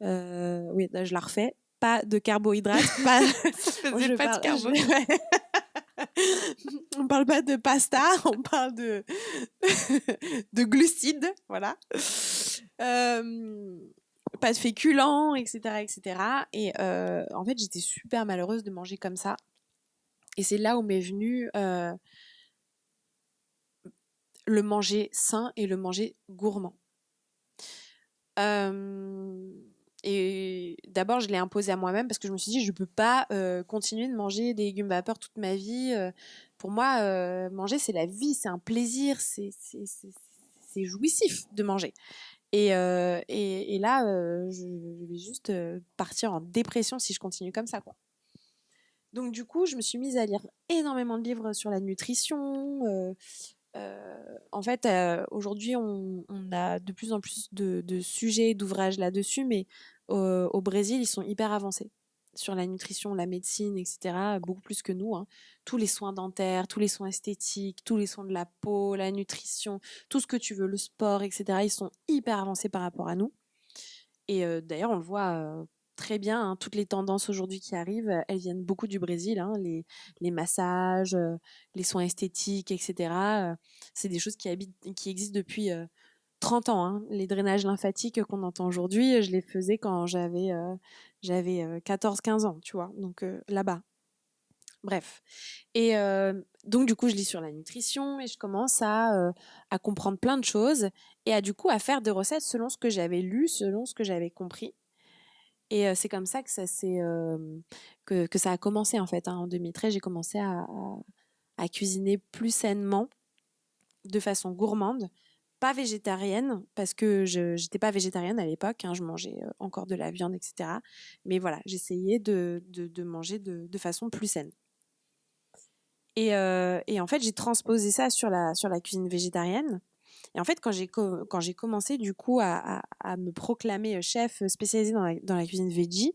Oui, là, je la refais. Pas de carbohydrates. Pas... Je faisais pas de carbo. Ouais. On parle pas de pasta, on parle de glucides, voilà. pas de féculents, etc., etc. Et en fait, j'étais super malheureuse de manger comme ça. Et c'est là où m'est venu le manger sain et le manger gourmand. Et d'abord, je l'ai imposé à moi-même parce que je me suis dit, je peux pas continuer de manger des légumes vapeur toute ma vie. Pour moi, manger, c'est la vie, c'est un plaisir, c'est jouissif de manger. Et là, je vais juste partir en dépression si je continue comme ça, quoi. Donc du coup, je me suis mise à lire énormément de livres sur la nutrition. En fait, aujourd'hui, on a de plus en plus de sujets, d'ouvrages là-dessus, mais au Brésil, ils sont hyper avancés sur la nutrition, la médecine, etc., beaucoup plus que nous, hein. Tous les soins dentaires, tous les soins esthétiques, tous les soins de la peau, la nutrition, tout ce que tu veux, le sport, etc., ils sont hyper avancés par rapport à nous. Et d'ailleurs, on le voit très bien, hein, toutes les tendances aujourd'hui qui arrivent, elles viennent beaucoup du Brésil, hein, les massages, les soins esthétiques, etc. C'est des choses qui existent depuis 30 ans, hein. Les drainages lymphatiques qu'on entend aujourd'hui, je les faisais quand j'avais 14-15 ans, tu vois, donc là-bas. Bref. Et donc, du coup, je lis sur la nutrition et je commence à comprendre plein de choses et du coup, à faire des recettes selon ce que j'avais lu, selon ce que j'avais compris. Et c'est comme ça que que ça a commencé, en fait, hein. En 2013, j'ai commencé à cuisiner plus sainement, de façon gourmande, pas végétarienne, parce que je n'étais pas végétarienne à l'époque, hein, je mangeais encore de la viande, etc. Mais voilà, j'essayais de manger de façon plus saine. Et en fait, j'ai transposé ça sur la cuisine végétarienne. Et en fait, quand j'ai commencé du coup à me proclamer chef spécialisé dans la cuisine veggie,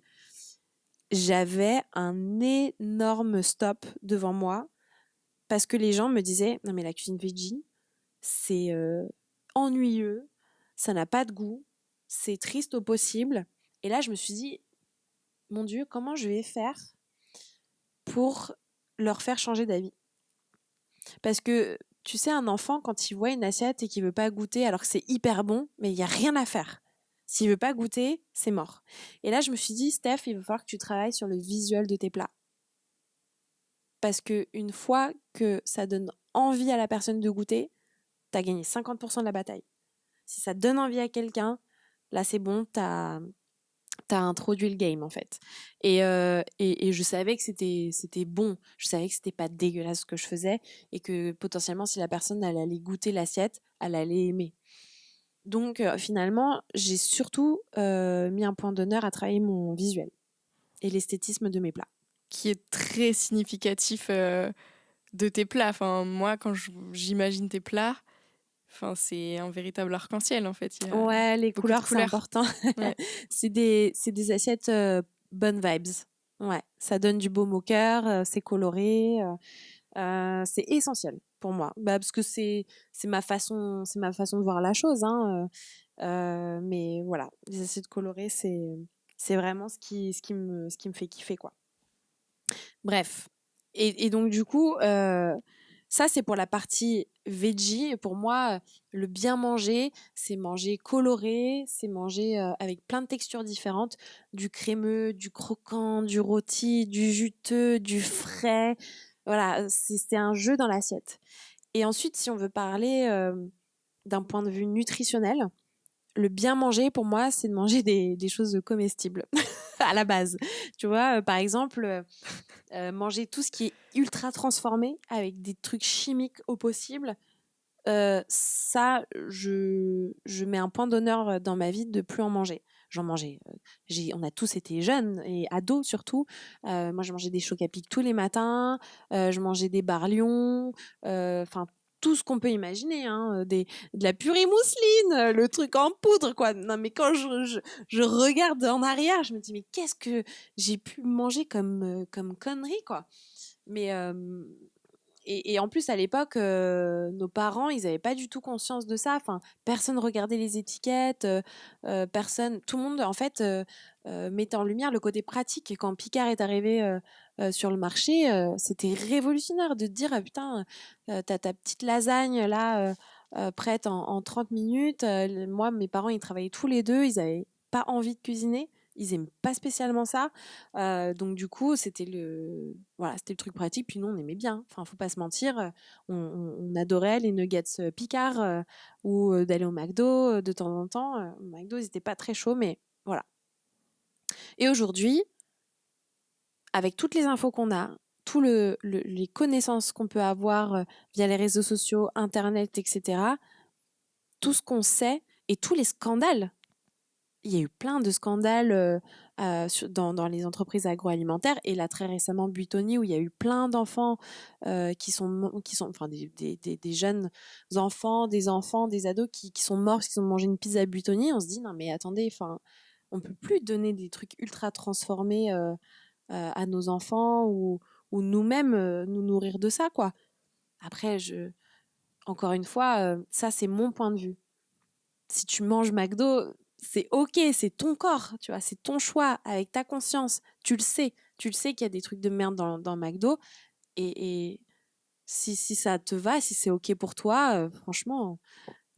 j'avais un énorme stop devant moi parce que les gens me disaient non mais la cuisine veggie, c'est ennuyeux, ça n'a pas de goût, c'est triste au possible. Et là, je me suis dit mon Dieu, comment je vais faire pour leur faire changer d'avis? Parce que, tu sais, un enfant, quand il voit une assiette et qu'il veut pas goûter alors que c'est hyper bon, mais il y a rien à faire. S'il veut pas goûter, c'est mort. Et là, je me suis dit, Steph, il va falloir que tu travailles sur le visuel de tes plats. Parce que une fois que ça donne envie à la personne de goûter, tu as gagné 50% de la bataille. Si ça donne envie à quelqu'un, là, c'est bon, t'as introduit le game, en fait. Et je savais que c'était bon. Je savais que c'était pas dégueulasse ce que je faisais et que potentiellement, si la personne elle allait goûter l'assiette, elle allait aimer. Donc, finalement, j'ai surtout mis un point d'honneur à travailler mon visuel et l'esthétisme de mes plats. Qui est très significatif de tes plats. Enfin, moi, quand j'imagine tes plats, enfin, c'est un véritable arc-en-ciel, en fait. Il y a Ouais, les beaucoup de couleurs, c'est important. Ouais. C'est des assiettes bonnes vibes. Ouais, ça donne du baume au cœur, c'est coloré. C'est essentiel pour moi, parce que c'est ma façon de voir la chose, hein. Mais voilà, les assiettes colorées, c'est vraiment ce qui me fait kiffer, quoi. Bref, et donc du coup, ça c'est pour la partie veggie. Et pour moi, le bien manger, c'est manger coloré, c'est manger avec plein de textures différentes, du crémeux, du croquant, du rôti, du juteux, du frais. Voilà, c'est un jeu dans l'assiette. Et ensuite, si on veut parler d'un point de vue nutritionnel, le bien manger, pour moi, c'est de manger des choses comestibles à la base. Tu vois, par exemple, manger tout ce qui est ultra transformé avec des trucs chimiques au possible, ça, je mets un point d'honneur dans ma vie de plus en manger. J'en mangeais. On a tous été jeunes et ados surtout. Moi, je mangeais des chocs à pic tous les matins. Je mangeais des barlions. Enfin, tout ce qu'on peut imaginer, hein, de la purée mousseline, le truc en poudre, quoi. Non, mais quand je regarde en arrière, je me dis, mais qu'est-ce que j'ai pu manger comme connerie, quoi. Mais et en plus, à l'époque, nos parents, ils n'avaient pas du tout conscience de ça. Enfin, personne regardait les étiquettes, personne, tout le monde, en fait, mettait en lumière le côté pratique. Et quand Picard est arrivé sur le marché, c'était révolutionnaire de te dire, ah, putain, t'as ta petite lasagne là, prête en 30 minutes. Moi, mes parents, ils travaillaient tous les deux, ils avaient pas envie de cuisiner. Ils aiment pas spécialement ça. Donc du coup, c'était le truc pratique. Puis nous, on aimait bien. Enfin, faut pas se mentir. On adorait les nuggets Picard ou d'aller au McDo de temps en temps. Au McDo, ils étaient pas très chauds, mais voilà. Et aujourd'hui, avec toutes les infos qu'on a, les connaissances qu'on peut avoir via les réseaux sociaux, Internet, etc., tout ce qu'on sait et tous les scandales. Il y a eu plein de scandales dans les entreprises agroalimentaires et là très récemment Buitoni où il y a eu plein d'enfants qui sont enfin des jeunes enfants, des ados qui sont morts parce qu'ils ont mangé une pizza Buitoni. On se dit non mais attendez, enfin on peut plus donner des trucs ultra transformés à nos enfants ou nous-mêmes nous nourrir de ça quoi. Après encore une fois ça c'est mon point de vue. Si tu manges McDo, c'est ok, c'est ton corps, tu vois, c'est ton choix avec ta conscience. Tu le sais qu'il y a des trucs de merde dans McDo et si ça te va, si c'est ok pour toi, franchement,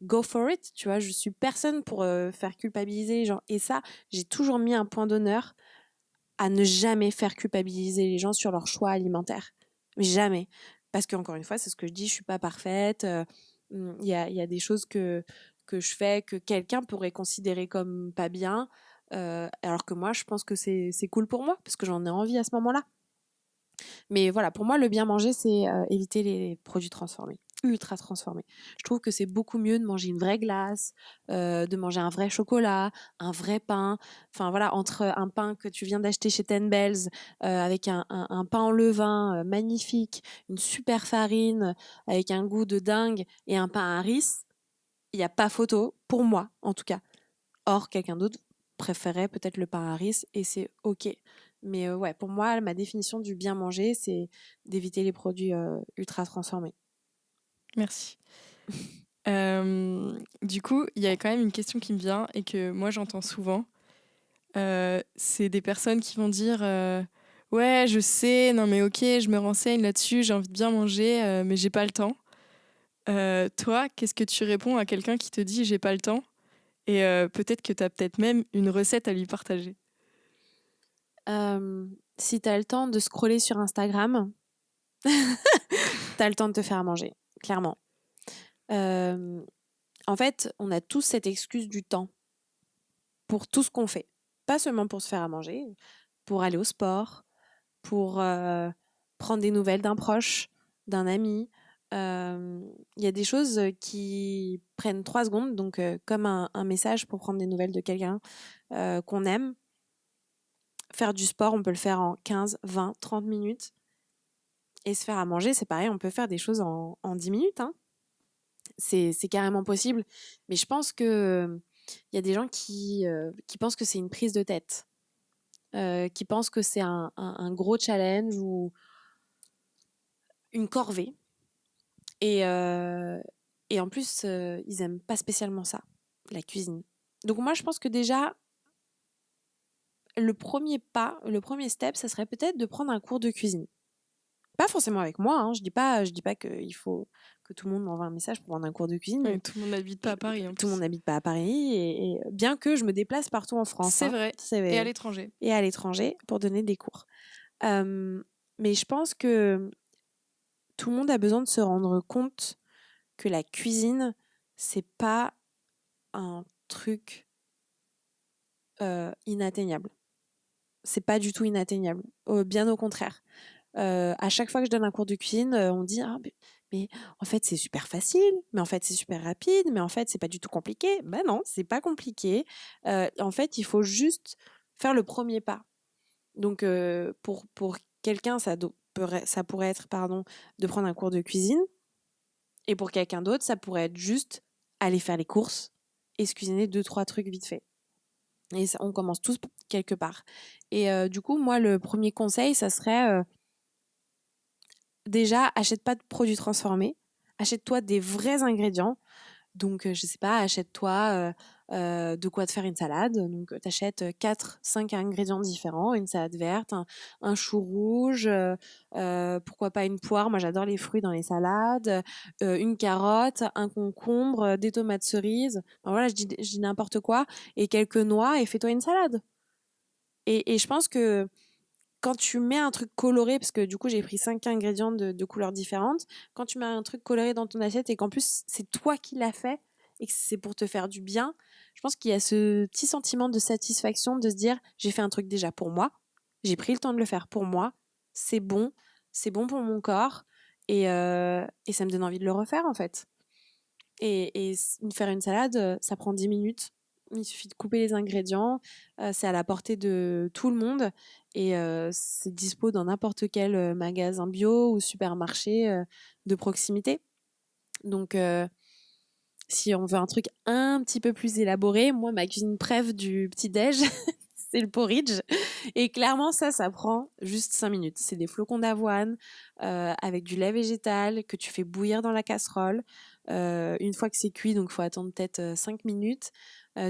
go for it, tu vois. Je suis personne pour faire culpabiliser les gens. Et ça, j'ai toujours mis un point d'honneur à ne jamais faire culpabiliser les gens sur leur choix alimentaire. Mais jamais. Parce qu'encore une fois, c'est ce que je dis, je suis pas parfaite. Il y a des choses que je fais que quelqu'un pourrait considérer comme pas bien. Alors que moi, je pense que c'est cool pour moi parce que j'en ai envie à ce moment-là. Mais voilà, pour moi, le bien manger, c'est éviter les produits transformés, ultra transformés. Je trouve que c'est beaucoup mieux de manger une vraie glace, de manger un vrai chocolat, un vrai pain. Enfin voilà, entre un pain que tu viens d'acheter chez Ten Bells, avec un pain en levain magnifique, une super farine avec un goût de dingue et un pain à riz, il n'y a pas photo, pour moi en tout cas. Or, quelqu'un d'autre préférait peut-être le pain à riz et c'est ok. Mais ouais, pour moi, ma définition du bien manger, c'est d'éviter les produits ultra transformés. Merci. Du coup, il y a quand même une question qui me vient et que moi j'entends souvent. C'est des personnes qui vont dire ouais, je sais, non mais ok, je me renseigne là-dessus, j'ai envie de bien manger, mais j'ai pas le temps. Toi, qu'est-ce que tu réponds à quelqu'un qui te dit j'ai pas le temps et peut-être que tu as peut-être même une recette à lui partager? Si tu as le temps de scroller sur Instagram, tu as le temps de te faire manger, clairement. En fait, on a tous cette excuse du temps pour tout ce qu'on fait. Pas seulement pour se faire à manger, pour aller au sport, pour prendre des nouvelles d'un proche, d'un ami. Il y a des choses qui prennent 3 secondes, donc comme un message pour prendre des nouvelles de quelqu'un qu'on aime. Faire du sport, on peut le faire en 15, 20, 30 minutes. Et se faire à manger, c'est pareil, on peut faire des choses en 10 minutes. Hein. C'est carrément possible. Mais je pense que il y a des gens qui pensent que c'est une prise de tête, qui pensent que c'est un gros challenge ou une corvée. Et en plus, ils aiment pas spécialement ça, la cuisine. Donc moi, je pense que déjà, le premier step, ça serait peut-être de prendre un cours de cuisine. Pas forcément avec moi, hein. Je dis pas qu'il faut que tout le monde m'envoie un message pour prendre un cours de cuisine. Ouais, tout le monde n'habite pas à Paris. Tout le monde n'habite pas à Paris, et bien que je me déplace partout en France. C'est hein. vrai, et à l'étranger. Et à l'étranger pour donner des cours. Mais je pense que tout le monde a besoin de se rendre compte que la cuisine, c'est pas un truc inatteignable. C'est pas du tout inatteignable. Bien au contraire. À chaque fois que je donne un cours de cuisine, on dit ah, mais en fait c'est super facile, mais en fait c'est super rapide, mais en fait c'est pas du tout compliqué. Ben non, c'est pas compliqué. En fait, il faut juste faire le premier pas. Donc pour quelqu'un, ça pourrait être de prendre un cours de cuisine, et pour quelqu'un d'autre, ça pourrait être juste aller faire les courses et se cuisiner 2-3 trucs vite fait. Et ça, on commence tous quelque part. Et du coup, moi, le premier conseil, ça serait déjà, achète pas de produits transformés. Achète-toi des vrais ingrédients. Donc, je sais pas, achète-toi de quoi te faire une salade. Donc, tu achètes 4-5 ingrédients différents, une salade verte, un chou rouge, pourquoi pas une poire. Moi, j'adore les fruits dans les salades, une carotte, un concombre, des tomates cerises. Enfin, voilà, je dis n'importe quoi. Et quelques noix et fais-toi une salade. Et je pense que quand tu mets un truc coloré, parce que du coup, j'ai pris 5 ingrédients de couleurs différentes, quand tu mets un truc coloré dans ton assiette et qu'en plus, c'est toi qui l'as fait et que c'est pour te faire du bien, je pense qu'il y a ce petit sentiment de satisfaction de se dire, j'ai fait un truc déjà pour moi, j'ai pris le temps de le faire pour moi, c'est bon pour mon corps et ça me donne envie de le refaire en fait. Et faire une salade, ça prend 10 minutes. Il suffit de couper les ingrédients, c'est à la portée de tout le monde et c'est dispo dans n'importe quel magasin bio ou supermarché de proximité. Donc, si on veut un truc un petit peu plus élaboré, moi, ma cuisine préf du petit-déj, c'est le porridge. Et clairement, ça prend juste 5 minutes. C'est des flocons d'avoine avec du lait végétal que tu fais bouillir dans la casserole. Une fois que c'est cuit, donc il faut attendre peut-être 5 minutes.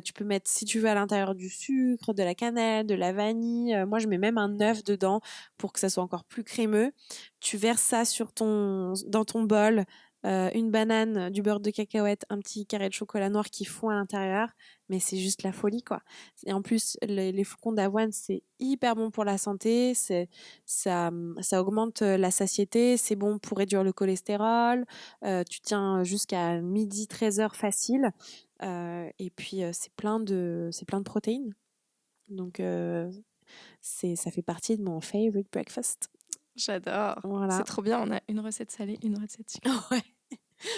Tu peux mettre, si tu veux, à l'intérieur du sucre, de la cannelle, de la vanille. Moi, je mets même un œuf dedans pour que ça soit encore plus crémeux. Tu verses ça dans ton bol, une banane, du beurre de cacahuète, un petit carré de chocolat noir qui fond à l'intérieur. Mais c'est juste la folie, quoi. Et en plus, les flocons d'avoine, c'est hyper bon pour la santé. Ça augmente la satiété. C'est bon pour réduire le cholestérol. Tu tiens jusqu'à midi, 13h facile. Et puis, c'est plein de protéines. Donc, ça fait partie de mon favorite breakfast. J'adore. Voilà. C'est trop bien. On a une recette salée, une recette sucrée. Ouais.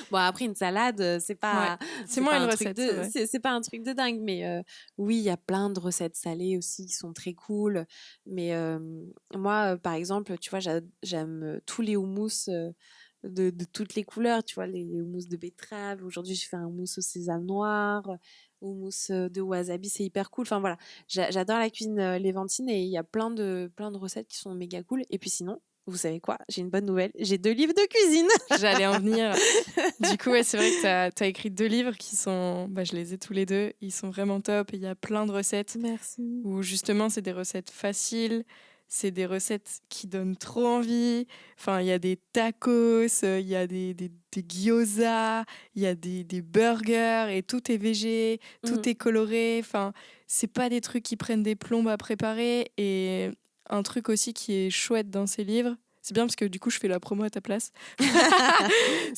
Bon, après, une salade, c'est Ouais. pas, C'est moins pas une un truc recette, c'est vrai. c'est pas un truc de dingue. Mais oui, il y a plein de recettes salées aussi qui sont très cool. Mais moi, par exemple, tu vois, j'aime tous les houmous de toutes les couleurs. Tu vois, les houmous de betterave. Aujourd'hui, j'ai fait un houmous au sésame noir, houmous de wasabi, c'est hyper cool. Enfin voilà, j'adore la cuisine léventine et il y a plein de recettes qui sont méga cool. Et puis sinon, vous savez quoi? J'ai une bonne nouvelle. J'ai 2 livres de cuisine. J'allais en venir. Du coup, ouais, c'est vrai que tu as écrit 2 livres qui sont... Bah, je les ai tous les deux. Ils sont vraiment top. Et il y a plein de recettes Merci. où justement, c'est des recettes faciles. C'est des recettes qui donnent trop envie. Enfin, il y a des tacos, il y a des gyoza, il y a des burgers et tout est végé, tout est coloré. Enfin, c'est pas des trucs qui prennent des plombes à préparer. Et un truc aussi qui est chouette dans ces livres, c'est bien parce que du coup, je fais la promo à ta place.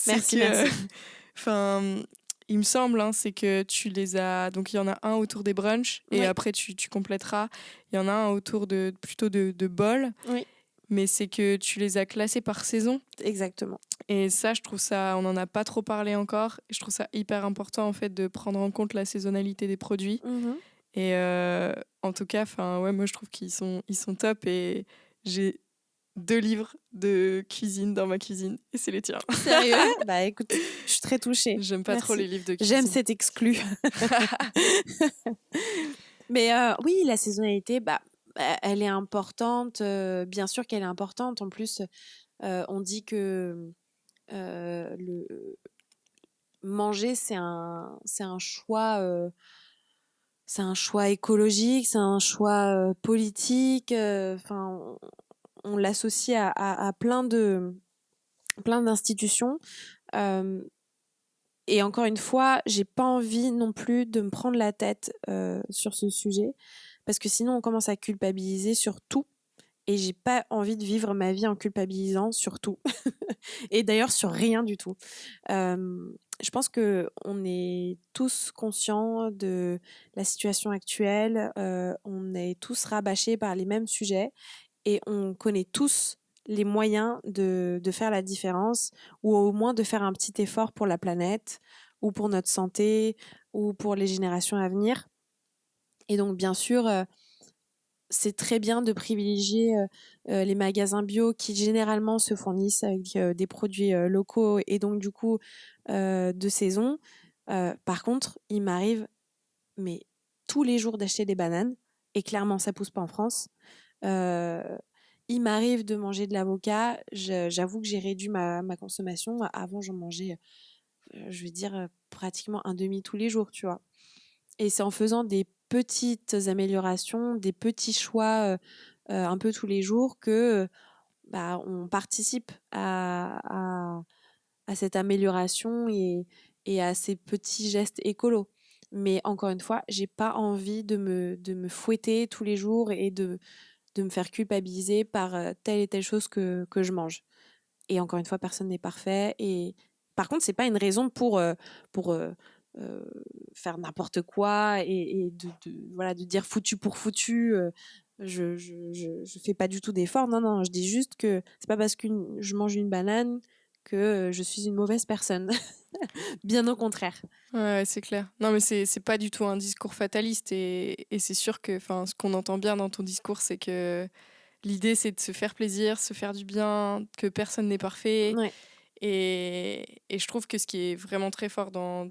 Merci, que, merci. Enfin, il me semble, hein, c'est que tu les as. Donc, il y en a un autour des brunchs et Oui. après, tu compléteras. Il y en a un autour plutôt de bols. Oui. Mais c'est que tu les as classés par saison. Exactement. Et ça, je trouve ça. On n'en a pas trop parlé encore. Et je trouve ça hyper important, en fait, de prendre en compte la saisonnalité des produits. Et en tout cas, ouais, moi, je trouve qu'ils sont top. Et j'ai 2 livres de cuisine dans ma cuisine et c'est les tiens. Sérieux? Bah écoute, je suis très touchée. J'aime pas trop les livres de cuisine. J'aime cet exclu. Mais oui, la saisonnalité, elle est importante. Bien sûr qu'elle est importante. En plus, on dit que le manger, c'est un choix. C'est un choix écologique, c'est un choix politique. Enfin, on l'associe à plein d'institutions. Et encore une fois, j'ai pas envie non plus de me prendre la tête sur ce sujet, parce que sinon on commence à culpabiliser sur tout. Et j'ai pas envie de vivre ma vie en culpabilisant sur tout. Et d'ailleurs sur rien du tout. Je pense que on est tous conscients de la situation actuelle. On est tous rabâchés par les mêmes sujets et on connaît tous les moyens de faire la différence ou au moins de faire un petit effort pour la planète ou pour notre santé ou pour les générations à venir. Et donc bien sûr, c'est très bien de privilégier les magasins bio qui généralement se fournissent avec des produits locaux et donc du coup de saison. Par contre, il m'arrive mais tous les jours d'acheter des bananes et clairement ça pousse pas en France. Il m'arrive de manger de l'avocat. J'avoue que j'ai réduit ma consommation. Avant, j'en mangeais, je vais dire, pratiquement un demi tous les jours, tu vois. Et c'est en faisant des petites améliorations, des petits choix un peu tous les jours que on participe à cette amélioration et à ces petits gestes écolos. Mais encore une fois, j'ai pas envie de me fouetter tous les jours et de me faire culpabiliser par telle et telle chose que je mange. Et encore une fois, personne n'est parfait. Et par contre, c'est pas une raison pour euh, faire n'importe quoi et voilà, de dire foutu pour foutu. Je fais pas du tout d'effort. Non, non, je dis juste que c'est pas parce que je mange une banane que je suis une mauvaise personne. Bien au contraire. Ouais, c'est clair. Non, mais c'est pas du tout un discours fataliste et c'est sûr que ce qu'on entend bien dans ton discours, c'est que l'idée, c'est de se faire plaisir, se faire du bien, que personne n'est parfait. Ouais. Et je trouve que ce qui est vraiment très fort dans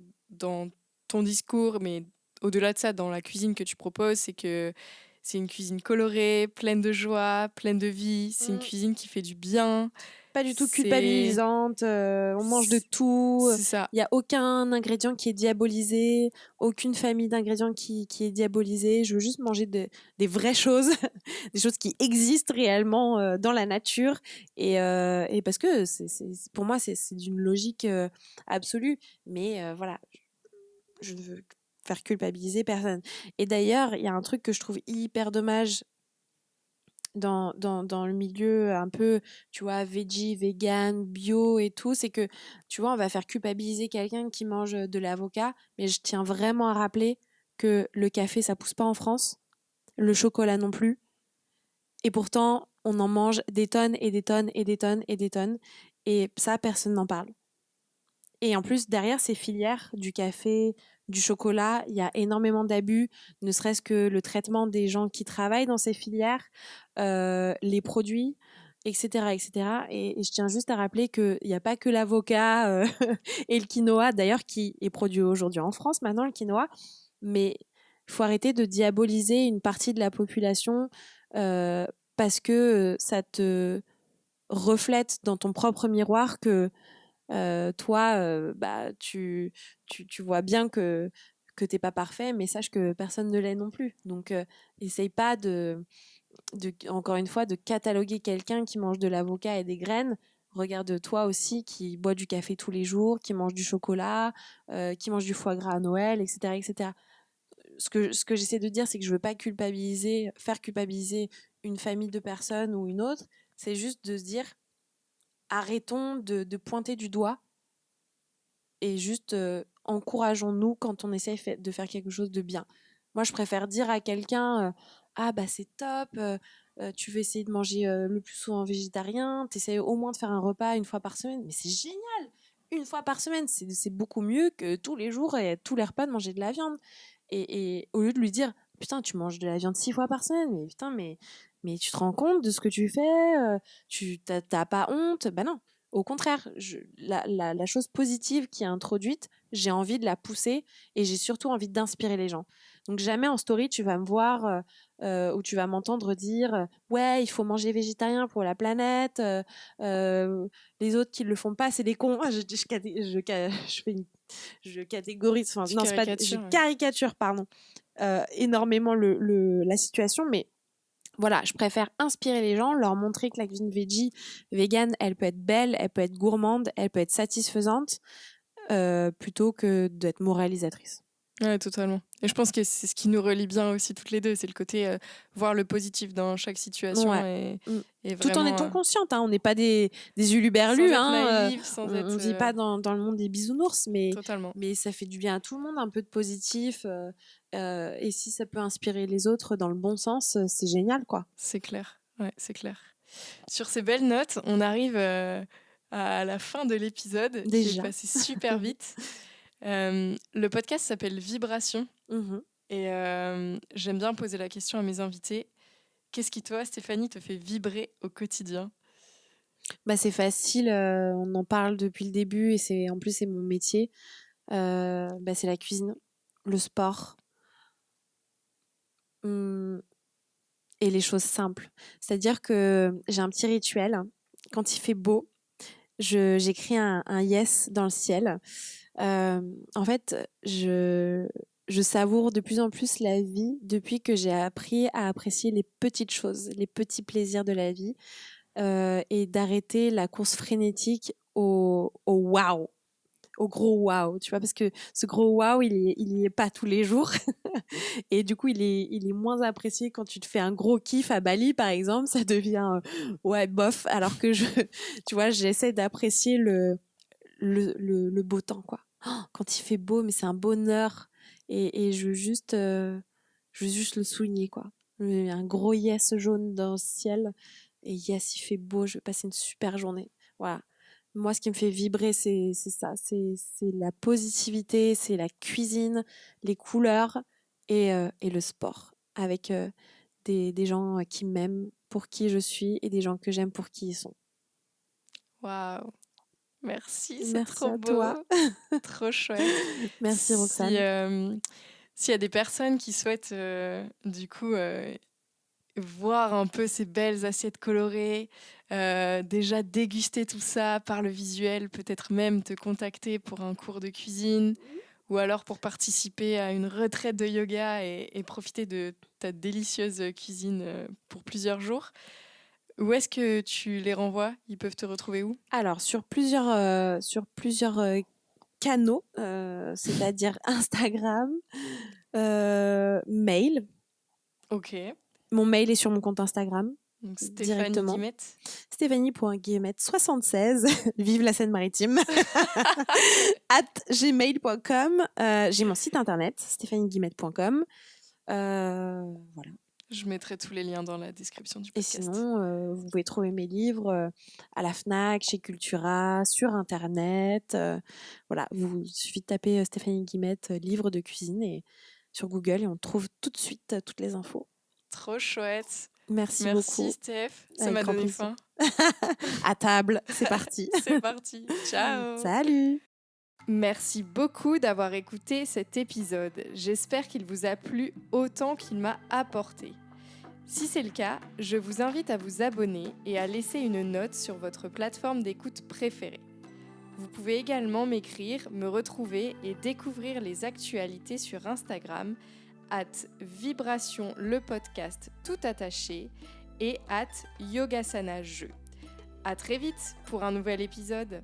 ton discours, mais au-delà de ça, dans la cuisine que tu proposes, c'est que c'est une cuisine colorée, pleine de joie, pleine de vie. C'est une cuisine qui fait du bien. Pas du tout C'est culpabilisante, on mange de tout, c'est ça. il y a aucun ingrédient qui est diabolisé, aucune famille d'ingrédients qui est diabolisée. Je veux juste manger des vraies choses, des choses qui existent réellement dans la nature et parce que pour moi, c'est d'une logique absolue. Mais voilà, je ne veux faire culpabiliser personne. Et d'ailleurs, il y a un truc que je trouve hyper dommage dans le milieu un peu, tu vois, veggie, vegan, bio et tout, c'est que, tu vois, on va faire culpabiliser quelqu'un qui mange de l'avocat, mais je tiens vraiment à rappeler que le café, ça pousse pas en France, le chocolat non plus, et pourtant, on en mange des tonnes et des tonnes et des tonnes et des tonnes, et ça, personne n'en parle. Et en plus, derrière ces filières du café, du chocolat, il y a énormément d'abus, ne serait-ce que le traitement des gens qui travaillent dans ces filières, les produits, etc. etc. Et je tiens juste à rappeler qu'il n'y a pas que l'avocat et le quinoa, d'ailleurs, qui est produit aujourd'hui en France maintenant, le quinoa, mais il faut arrêter de diaboliser une partie de la population parce que ça te reflète dans ton propre miroir que toi, tu vois bien que t'es pas parfait, mais sache que personne ne l'est non plus. Donc, essaye pas encore une fois, de cataloguer quelqu'un qui mange de l'avocat et des graines. Regarde toi aussi qui boit du café tous les jours, qui mange du chocolat, qui mange du foie gras à Noël, etc., etc. Ce que j'essaie de dire, c'est que je veux pas faire culpabiliser une famille de personnes ou une autre. C'est juste de se dire, arrêtons de pointer du doigt et juste encourageons-nous quand on essaie de faire quelque chose de bien. Moi, je préfère dire à quelqu'un ah bah c'est top, tu veux essayer de manger le plus souvent végétarien, tu essaies au moins de faire un repas une fois par semaine, mais c'est génial. Une fois par semaine, c'est beaucoup mieux que tous les jours et tous les repas de manger de la viande. Et au lieu de lui dire putain, tu manges de la viande 6 fois par semaine, mais putain, mais tu te rends compte de ce que tu fais, tu t'as pas honte. Bah non, au contraire, la chose positive qui est introduite, j'ai envie de la pousser et j'ai surtout envie d'inspirer les gens. Donc jamais en story tu vas me voir ou tu vas m'entendre dire ouais il faut manger végétarien pour la planète, les autres qui le font pas c'est des cons. Je catégorise, enfin Tu non c'est pas, je caricatures. Ouais. caricature pardon énormément la situation, mais voilà, je préfère inspirer les gens, leur montrer que la cuisine veggie, vegan, elle peut être belle, elle peut être gourmande, elle peut être satisfaisante, plutôt que d'être moralisatrice. Ouais, totalement. Et je pense que c'est ce qui nous relie bien aussi toutes les deux, c'est le côté voir le positif dans chaque situation Ouais. et Tout en vraiment étant consciente, hein, on n'est pas des sans huluberlus, être hein, naïf, sans on être ne vit pas dans le monde des bisounours, totalement. mais ça fait du bien à tout le monde, un peu de positif, et si ça peut inspirer les autres dans le bon sens, c'est génial, quoi. C'est clair. Ouais, c'est clair. Sur ces belles notes, on arrive à la fin de l'épisode qui est Déjà. passé super vite. Le podcast s'appelle Vibration Mhm. et j'aime bien poser la question à mes invités. Qu'est-ce qui, toi, Stéphanie, te fait vibrer au quotidien? Bah, c'est facile, on en parle depuis le début et en plus c'est mon métier. C'est la cuisine, le sport, mmh et les choses simples. C'est-à-dire que j'ai un petit rituel. Quand il fait beau, j'écris un yes dans le ciel. En fait, je savoure de plus en plus la vie depuis que j'ai appris à apprécier les petites choses, les petits plaisirs de la vie, et d'arrêter la course frénétique au waouh, au gros waouh, tu vois, parce que ce gros waouh, il y est pas tous les jours. Et du coup, il est moins apprécié quand tu te fais un gros kiff à Bali, par exemple, ça devient, ouais, bof, alors que tu vois, j'essaie d'apprécier le beau temps, quoi. Oh, quand il fait beau, mais c'est un bonheur. Et je veux juste le souligner, quoi. Un gros yes jaune dans le ciel. Et yes, il fait beau, je vais passer une super journée. Voilà. Moi, ce qui me fait vibrer, c'est ça. C'est la positivité, c'est la cuisine, les couleurs et le sport. Avec des gens qui m'aiment pour qui je suis et des gens que j'aime pour qui ils sont. Waouh, merci, c'est Merci trop à beau, toi. trop chouette. Merci, Si, Roxane. s'il y a des personnes qui souhaitent voir un peu ces belles assiettes colorées, déjà déguster tout ça par le visuel, peut-être même te contacter pour un cours de cuisine ou alors pour participer à une retraite de yoga et profiter de ta délicieuse cuisine pour plusieurs jours. Où est-ce que tu les renvoies? Ils peuvent te retrouver où? Alors, sur plusieurs canaux, c'est-à-dire Instagram, mail. Ok. Mon mail est sur mon compte Instagram Donc Stéphanie directement. Guimette. Stéphanie.guillemette76, vive la Seine-Maritime, @gmail.com. J'ai mon site internet, stéphanieguillemette.com. Voilà. Je mettrai tous les liens dans la description du Et podcast. sinon, vous pouvez trouver mes livres à la Fnac, chez Cultura, sur Internet. Voilà, il suffit de taper Stéphanie Guillemette, livre de cuisine et sur Google et on trouve tout de suite toutes les infos. Trop chouette. Merci Merci beaucoup. Steph, ça Avec m'a grand donné plaisir. faim. À table, c'est parti. C'est parti. Ciao. Salut. Merci beaucoup d'avoir écouté cet épisode. J'espère qu'il vous a plu autant qu'il m'a apporté. Si c'est le cas, je vous invite à vous abonner et à laisser une note sur votre plateforme d'écoute préférée. Vous pouvez également m'écrire, me retrouver et découvrir les actualités sur Instagram @vibration le podcast tout attaché et @yogasanajeu. À très vite pour un nouvel épisode.